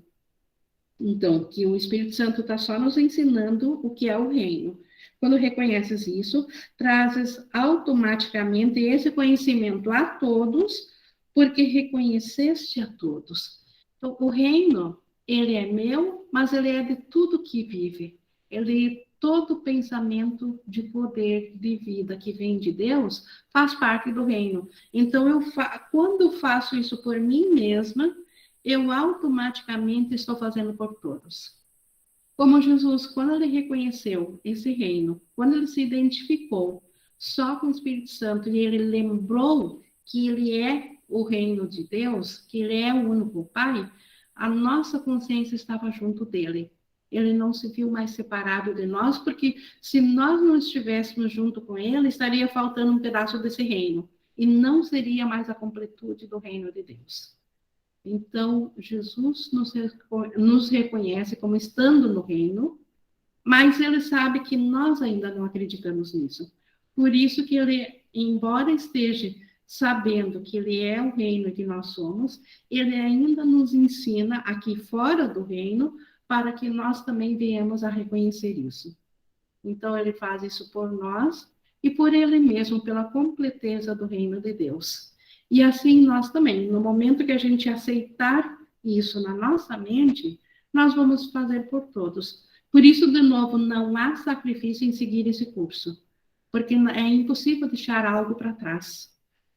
Então, que o Espírito Santo está só nos ensinando o que é o reino. Quando reconheces isso, trazes automaticamente esse conhecimento a todos, porque reconheceste a todos. Então, o reino, ele é meu, mas ele é de tudo que vive. Todo pensamento de poder, de vida que vem de Deus, faz parte do reino. Então, quando faço isso por mim mesma, eu automaticamente estou fazendo por todos. Como Jesus, quando ele reconheceu esse reino, quando ele se identificou só com o Espírito Santo e ele lembrou que ele é o reino de Deus, que ele é o único Pai, a nossa consciência estava junto dele. Ele não se viu mais separado de nós, porque se nós não estivéssemos junto com ele, estaria faltando um pedaço desse reino, e não seria mais a completude do reino de Deus. Então, Jesus nos reconhece como estando no reino, mas ele sabe que nós ainda não acreditamos nisso. Por isso que ele, embora esteja sabendo que ele é o reino que nós somos, ele ainda nos ensina aqui fora do reino, para que nós também venhamos a reconhecer isso. Então, ele faz isso por nós e por ele mesmo, pela completeza do reino de Deus. E assim nós também, no momento que a gente aceitar isso na nossa mente, nós vamos fazer por todos. Por isso, de novo, não há sacrifício em seguir esse curso, porque é impossível deixar algo para trás.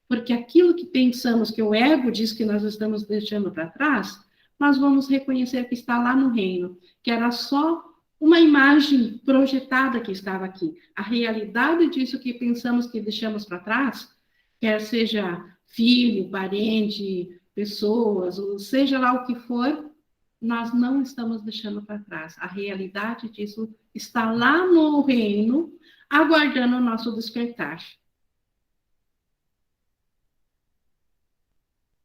Porque aquilo que pensamos que o ego diz que nós estamos deixando para trás, nós vamos reconhecer que está lá no reino, que era só uma imagem projetada que estava aqui. A realidade disso que pensamos que deixamos para trás, quer seja filho, parente, pessoas, ou seja lá o que for, nós não estamos deixando para trás. A realidade disso está lá no reino, aguardando o nosso despertar.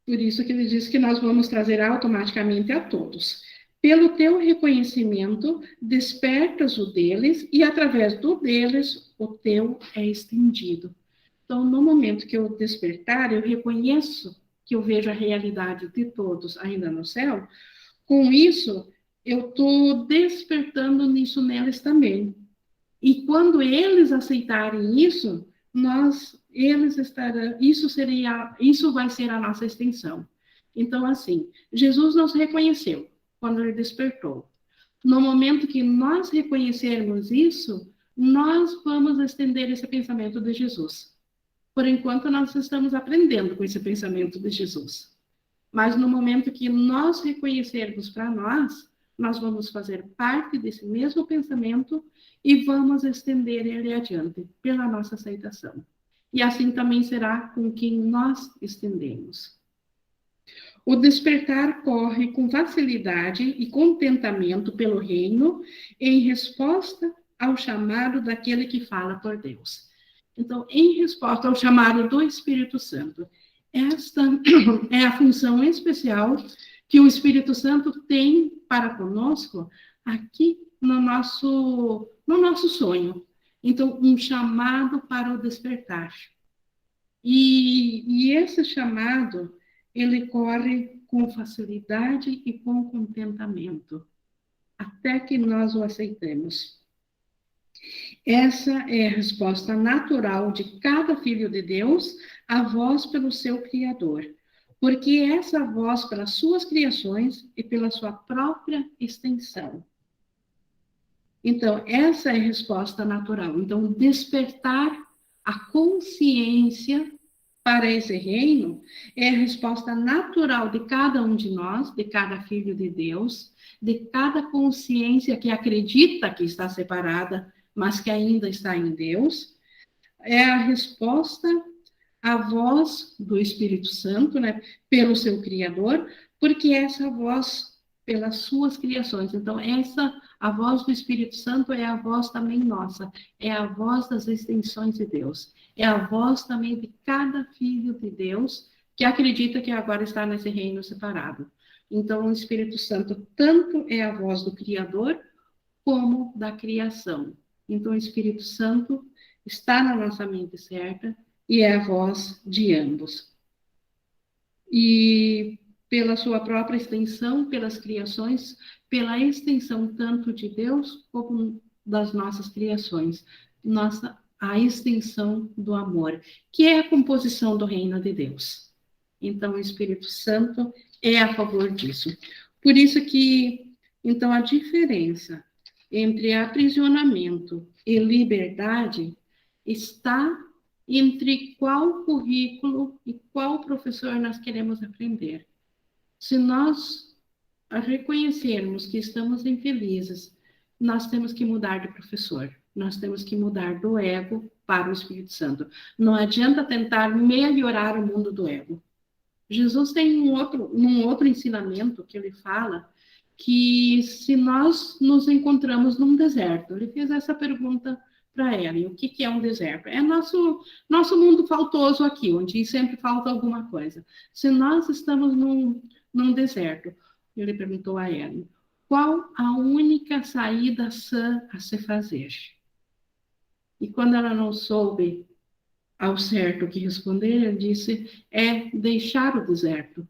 Por isso que ele diz que nós vamos trazer automaticamente a todos. Pelo teu reconhecimento, despertas o deles, e através do deles, o teu é estendido. Então, no momento que eu despertar, eu reconheço que eu vejo a realidade de todos ainda no céu. Com isso, eu estou despertando nisso neles também. E quando eles aceitarem isso, isso vai ser a nossa extensão. Então, assim, Jesus nos reconheceu quando ele despertou. No momento que nós reconhecermos isso, nós vamos estender esse pensamento de Jesus. Por enquanto, nós estamos aprendendo com esse pensamento de Jesus. Mas no momento que nós reconhecermos para nós vamos fazer parte desse mesmo pensamento e vamos estender ele adiante pela nossa aceitação. E assim também será com quem nós estendemos. O despertar corre com facilidade e contentamento pelo reino em resposta ao chamado daquele que fala por Deus. Então, em resposta ao chamado do Espírito Santo, esta é a função especial que o Espírito Santo tem para conosco aqui no nosso sonho. Então, um chamado para o despertar. E esse chamado, ele corre com facilidade e com contentamento, até que nós o aceitemos. Essa é a resposta natural de cada filho de Deus à voz pelo seu Criador, porque essa voz pelas suas criações e pela sua própria extensão. Então, essa é a resposta natural. Então, despertar a consciência para esse reino é a resposta natural de cada um de nós, de cada filho de Deus, de cada consciência que acredita que está separada, mas que ainda está em Deus. É a resposta à voz do Espírito Santo, né, pelo seu Criador, porque essa voz pelas suas criações. Então, a voz do Espírito Santo é a voz também nossa, é a voz das extensões de Deus, é a voz também de cada filho de Deus que acredita que agora está nesse reino separado. Então, o Espírito Santo tanto é a voz do Criador como da criação. Então, o Espírito Santo está na nossa mente certa e é a voz de ambos. E pela sua própria extensão, pelas criações, pela extensão tanto de Deus como das nossas criações, a extensão do amor, que é a composição do reino de Deus. Então, o Espírito Santo é a favor disso. Por isso que, então, a diferença entre aprisionamento e liberdade está entre qual currículo e qual professor nós queremos aprender. Se nós reconhecermos que estamos infelizes, nós temos que mudar de professor. Nós temos que mudar do ego para o Espírito Santo. Não adianta tentar melhorar o mundo do ego. Jesus tem um outro ensinamento que ele fala que se nós nos encontramos num deserto, ele fez essa pergunta para ela, o que é um deserto? É nosso mundo faltoso aqui, onde sempre falta alguma coisa. Se nós estamos num deserto, ele perguntou a ela, qual a única saída sã a se fazer? E quando ela não soube ao certo o que responder, ele disse, é deixar o deserto.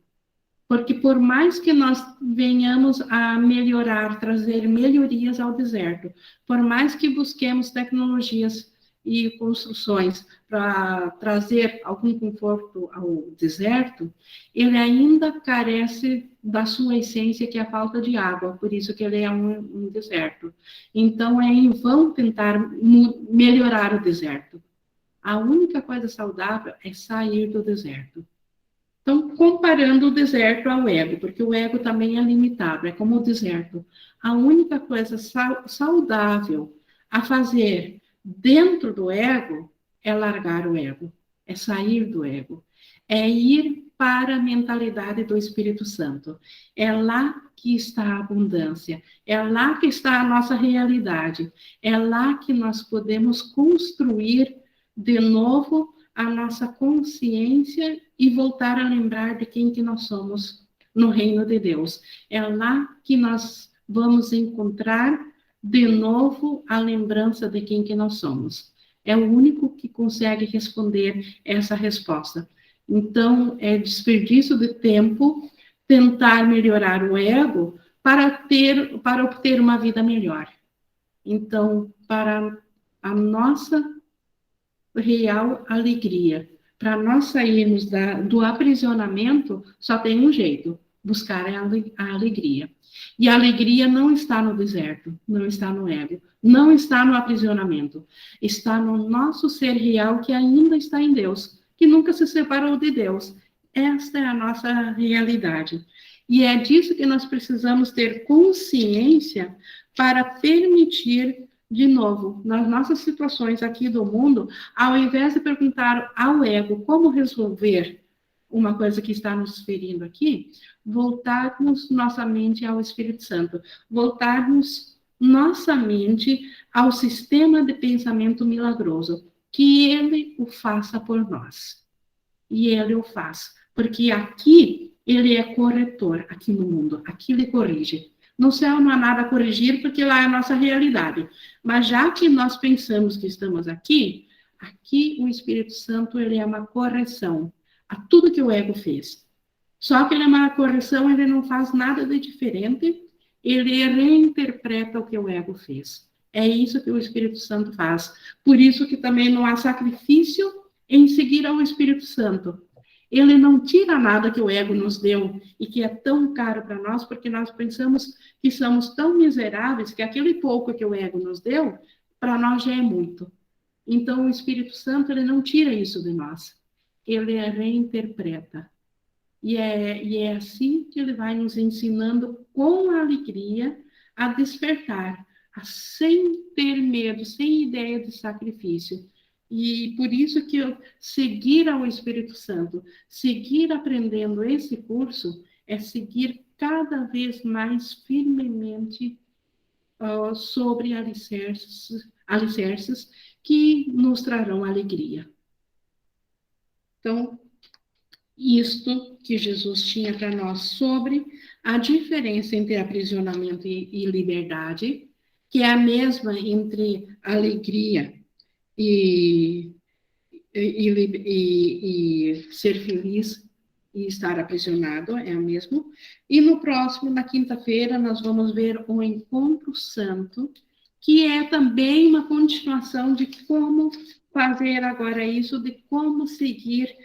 Porque por mais que nós venhamos a melhorar, trazer melhorias ao deserto, por mais que busquemos tecnologias e construções para trazer algum conforto ao deserto, ele ainda carece da sua essência, que é a falta de água, por isso que ele é um deserto. Então, é em vão tentar melhorar o deserto. A única coisa saudável é sair do deserto. Então, comparando o deserto ao ego, porque o ego também é limitado, é como o deserto. A única coisa saudável a fazer dentro do ego é largar o ego, é sair do ego, é ir para a mentalidade do Espírito Santo. É lá que está a abundância, é lá que está a nossa realidade, é lá que nós podemos construir de novo a nossa consciência e voltar a lembrar de quem que nós somos no reino de Deus. É lá que nós vamos encontrar de novo a lembrança de quem que nós somos. É o único que consegue responder essa resposta. Então, é desperdício de tempo tentar melhorar o ego para obter uma vida melhor. Então, para a nossa real alegria, para nós sairmos do aprisionamento, só tem um jeito: buscar a alegria. E a alegria não está no deserto, não está no ego, não está no aprisionamento, está no nosso ser real que ainda está em Deus, que nunca se separou de Deus. Esta é a nossa realidade. E é disso que nós precisamos ter consciência para permitir, de novo, nas nossas situações aqui do mundo, ao invés de perguntar ao ego como resolver uma coisa que está nos ferindo aqui, voltarmos nossa mente ao Espírito Santo, voltarmos nossa mente ao sistema de pensamento milagroso, que ele o faça por nós. E ele o faz, porque aqui ele é corretor, aqui no mundo, aqui ele corrige. No céu não há nada a corrigir, porque lá é a nossa realidade. Mas já que nós pensamos que estamos aqui o Espírito Santo, ele é uma correção a tudo que o ego fez. Só que ele é uma correção, ele não faz nada de diferente, ele reinterpreta o que o ego fez. É isso que o Espírito Santo faz. Por isso que também não há sacrifício em seguir ao Espírito Santo. Ele não tira nada que o ego nos deu e que é tão caro para nós, porque nós pensamos que somos tão miseráveis que aquele pouco que o ego nos deu, para nós já é muito. Então, o Espírito Santo, ele não tira isso de nós. Ele reinterpreta. E é assim que ele vai nos ensinando com alegria a despertar, sem ter medo, sem ideia de sacrifício. E por isso que seguir ao Espírito Santo, seguir aprendendo esse curso, é seguir cada vez mais firmemente sobre alicerces que nos trarão alegria. Então, isto que Jesus tinha para nós sobre a diferença entre aprisionamento e liberdade, que é a mesma entre alegria e ser feliz e estar aprisionado, é o mesmo. E no próximo, na quinta-feira, nós vamos ver o Encontro Santo, que é também uma continuação de como fazer agora isso, de como seguir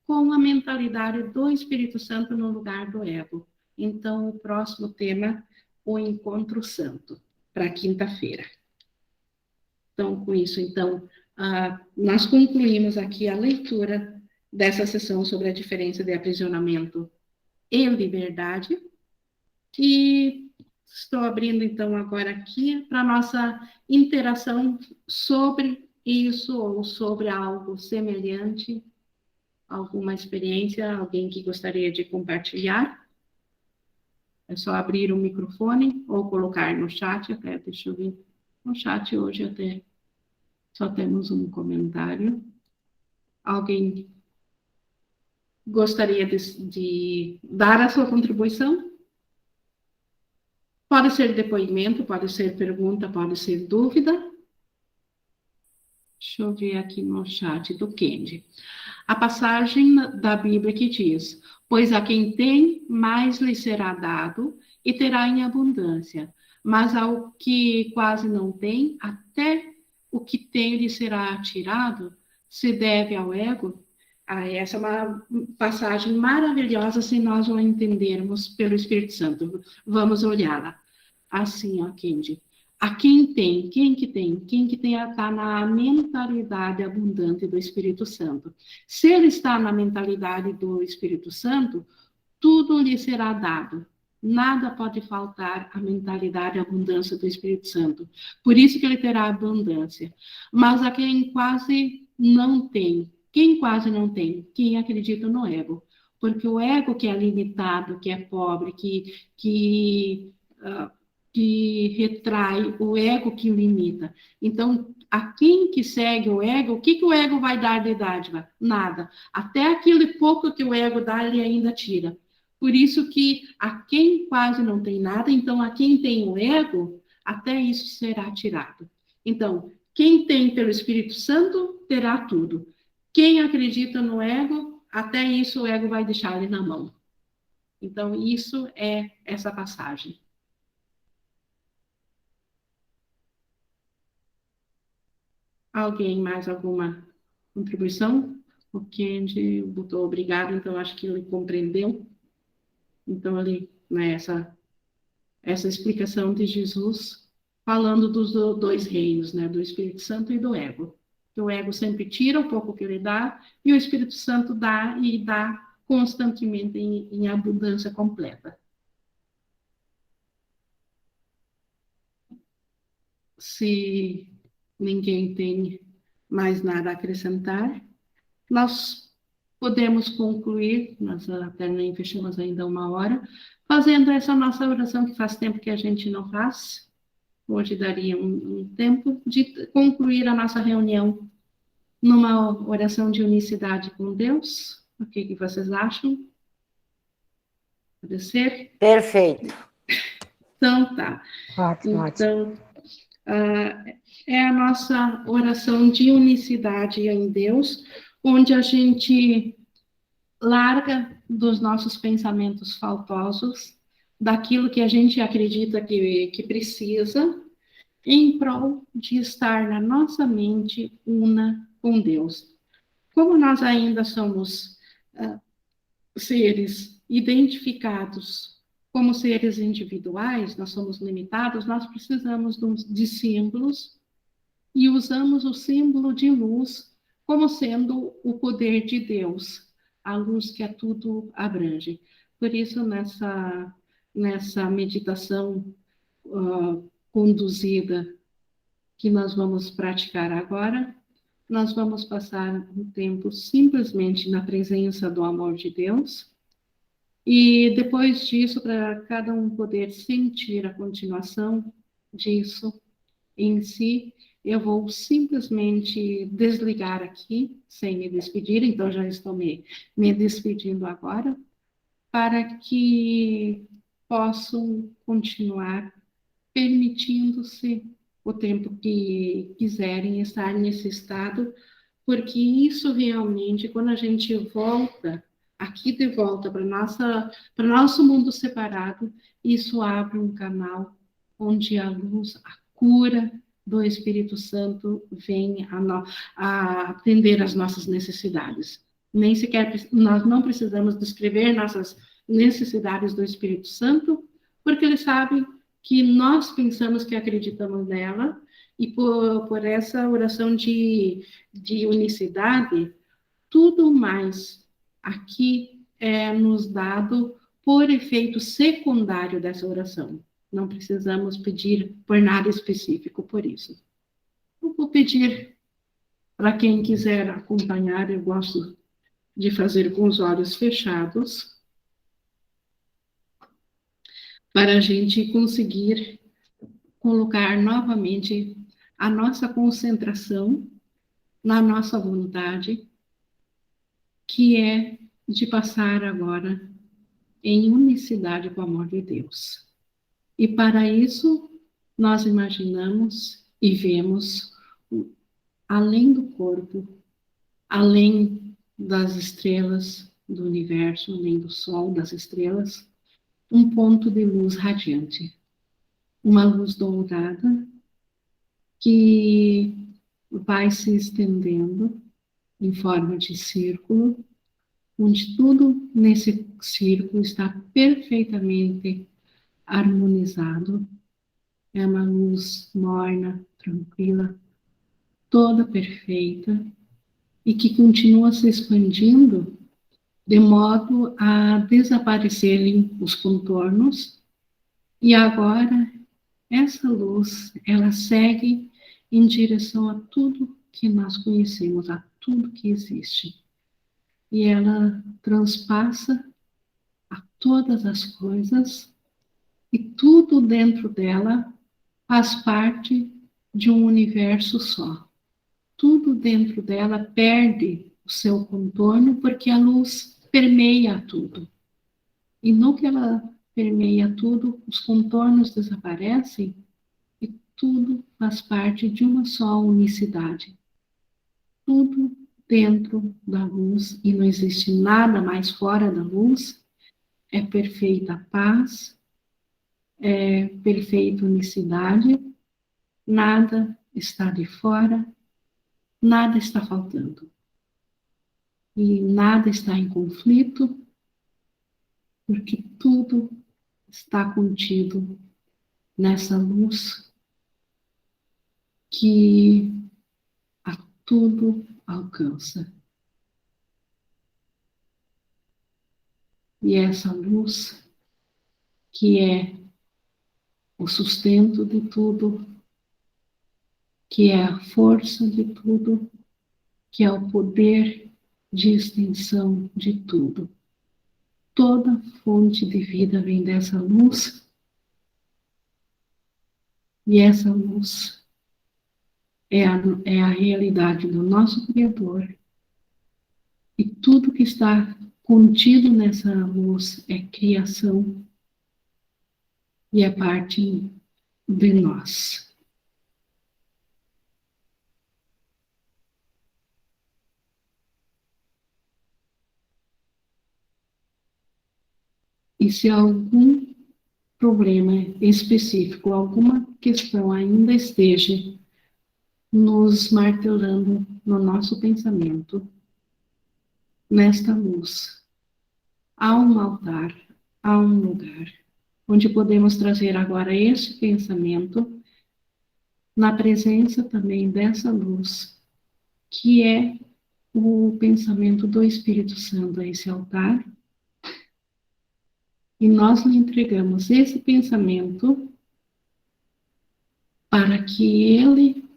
com a mentalidade do Espírito Santo no lugar do ego. Então, o próximo tema, o Encontro Santo, para quinta-feira. Então, com isso, nós concluímos aqui a leitura dessa sessão sobre a diferença de aprisionamento e liberdade. E estou abrindo, então, agora aqui para a nossa interação sobre isso ou sobre algo semelhante, alguma experiência, alguém que gostaria de compartilhar. É só abrir o microfone ou colocar no chat, até, deixa eu ver. No chat hoje até só temos um comentário. Alguém gostaria de dar a sua contribuição? Pode ser depoimento, pode ser pergunta, pode ser dúvida. Deixa eu ver aqui no chat do Kendi. A passagem da Bíblia que diz: pois a quem tem, mais lhe será dado e terá em abundância. Mas ao que quase não tem, até o que tem lhe será tirado, se deve ao ego. Essa é uma passagem maravilhosa se nós o entendermos pelo Espírito Santo. Vamos olhá-la. Assim, ó, Kendi. a quem tem, quem que tem está na mentalidade abundante do Espírito Santo. Se ele está na mentalidade do Espírito Santo, tudo lhe será dado. Nada pode faltar à mentalidade e abundância do Espírito Santo. Por isso que ele terá abundância. Mas a quem quase não tem, quem quase não tem? Quem acredita no ego. Porque o ego que é limitado, que é pobre, que retrai, o ego que limita. Então, a quem que segue o ego, o que o ego vai dar de dádiva? Nada. Até aquele pouco que o ego dá, ele ainda tira. Por isso que a quem quase não tem nada, então a quem tem o ego, até isso será tirado. Então, quem tem pelo Espírito Santo, terá tudo. Quem acredita no ego, até isso o ego vai deixar ele na mão. Então, isso é essa passagem. Alguém mais alguma contribuição? O Kendi botou obrigado, então acho que ele compreendeu. Então, ali, né, essa explicação de Jesus falando dos dois reinos, né, do Espírito Santo e do ego. Que o ego sempre tira o pouco que ele dá, e o Espírito Santo dá e dá constantemente em abundância completa. Se ninguém tem mais nada a acrescentar, nós podemos concluir, nós até nem fechamos ainda 1 hora, fazendo essa nossa oração que faz tempo que a gente não faz. Hoje daria um tempo de concluir a nossa reunião numa oração de unicidade com Deus. O que vocês acham? Pode ser? Perfeito. Então, tá. Ótimo, ótimo. É a nossa oração de unicidade em Deus, onde a gente larga dos nossos pensamentos faltosos, daquilo que a gente acredita que precisa, em prol de estar na nossa mente una com Deus. Como nós ainda somos seres identificados como seres individuais, nós somos limitados, nós precisamos de símbolos e usamos o símbolo de luz como sendo o poder de Deus, a luz que a tudo abrange. Por isso, nessa meditação conduzida que nós vamos praticar agora, nós vamos passar um tempo simplesmente na presença do amor de Deus, e depois disso, para cada um poder sentir a continuação disso em si, eu vou simplesmente desligar aqui, sem me despedir, então já estou me despedindo agora, para que possam continuar permitindo-se o tempo que quiserem estar nesse estado, porque isso realmente, quando a gente volta aqui de volta para nosso mundo separado, isso abre um canal onde a luz, a cura do Espírito Santo vem a atender às nossas necessidades. Nem sequer nós não precisamos descrever nossas necessidades do Espírito Santo, porque ele sabe que nós pensamos que acreditamos nela, e por essa oração de unicidade, tudo mais aqui é nos dado por efeito secundário dessa oração. Não precisamos pedir por nada específico por isso. Eu vou pedir para quem quiser acompanhar, eu gosto de fazer com os olhos fechados, para a gente conseguir colocar novamente a nossa concentração na nossa vontade, que é de passar agora em unicidade com o amor de Deus. E para isso, nós imaginamos e vemos, além do corpo, além das estrelas do universo, além do sol, das estrelas, um ponto de luz radiante. Uma luz dourada que vai se estendendo em forma de círculo, onde tudo nesse círculo está perfeitamente harmonizado. é uma luz morna, tranquila, toda perfeita, e que continua se expandindo de modo a desaparecerem os contornos, e agora essa luz, ela segue em direção a tudo que nós conhecemos, a tudo que existe. E ela transpassa a todas as coisas, e tudo dentro dela faz parte de um universo só. Tudo dentro dela perde o seu contorno porque a luz permeia tudo. E no que ela permeia tudo, os contornos desaparecem e tudo faz parte de uma só unicidade. Tudo dentro da luz, e não existe nada mais fora da luz, é perfeita paz, é perfeita unicidade, nada está de fora, nada está faltando. E nada está em conflito, porque tudo está contido nessa luz que a tudo alcança. E essa luz que é o sustento de tudo, que é a força de tudo, que é o poder de extensão de tudo. Toda fonte de vida vem dessa luz, e essa luz é a realidade do nosso Criador, e tudo que está contido nessa luz é criação e é parte de nós. E se algum problema específico, alguma questão ainda esteja nos martelando no nosso pensamento, nesta luz, há um altar, há um lugar, onde podemos trazer agora esse pensamento, na presença também dessa luz, que é o pensamento do Espírito Santo a esse altar, e nós lhe entregamos esse pensamento para que ele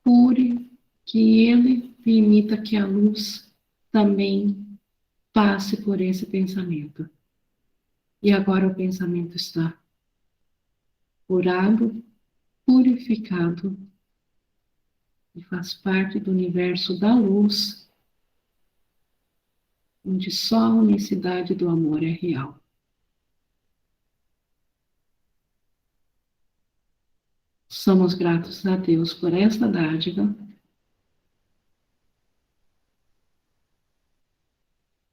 cure, que ele permita que a luz também passe por esse pensamento. E agora o pensamento está curado, purificado, e faz parte do universo da luz, onde só a unicidade do amor é real. Somos gratos a Deus por esta dádiva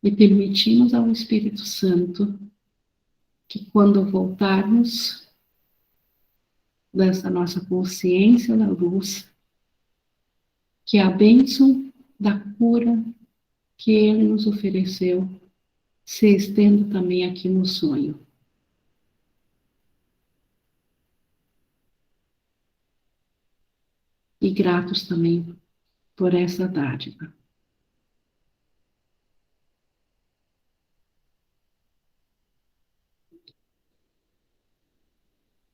e permitimos ao Espírito Santo que, quando voltarmos dessa nossa consciência da luz, que a bênção da cura que Ele nos ofereceu se estenda também aqui no sonho. E gratos também por essa dádiva.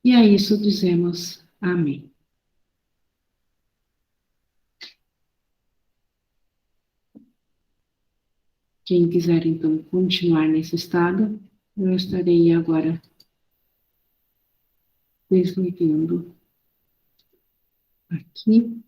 E a isso dizemos amém. Quem quiser, então, continuar nesse estado, eu estarei agora desligando aqui.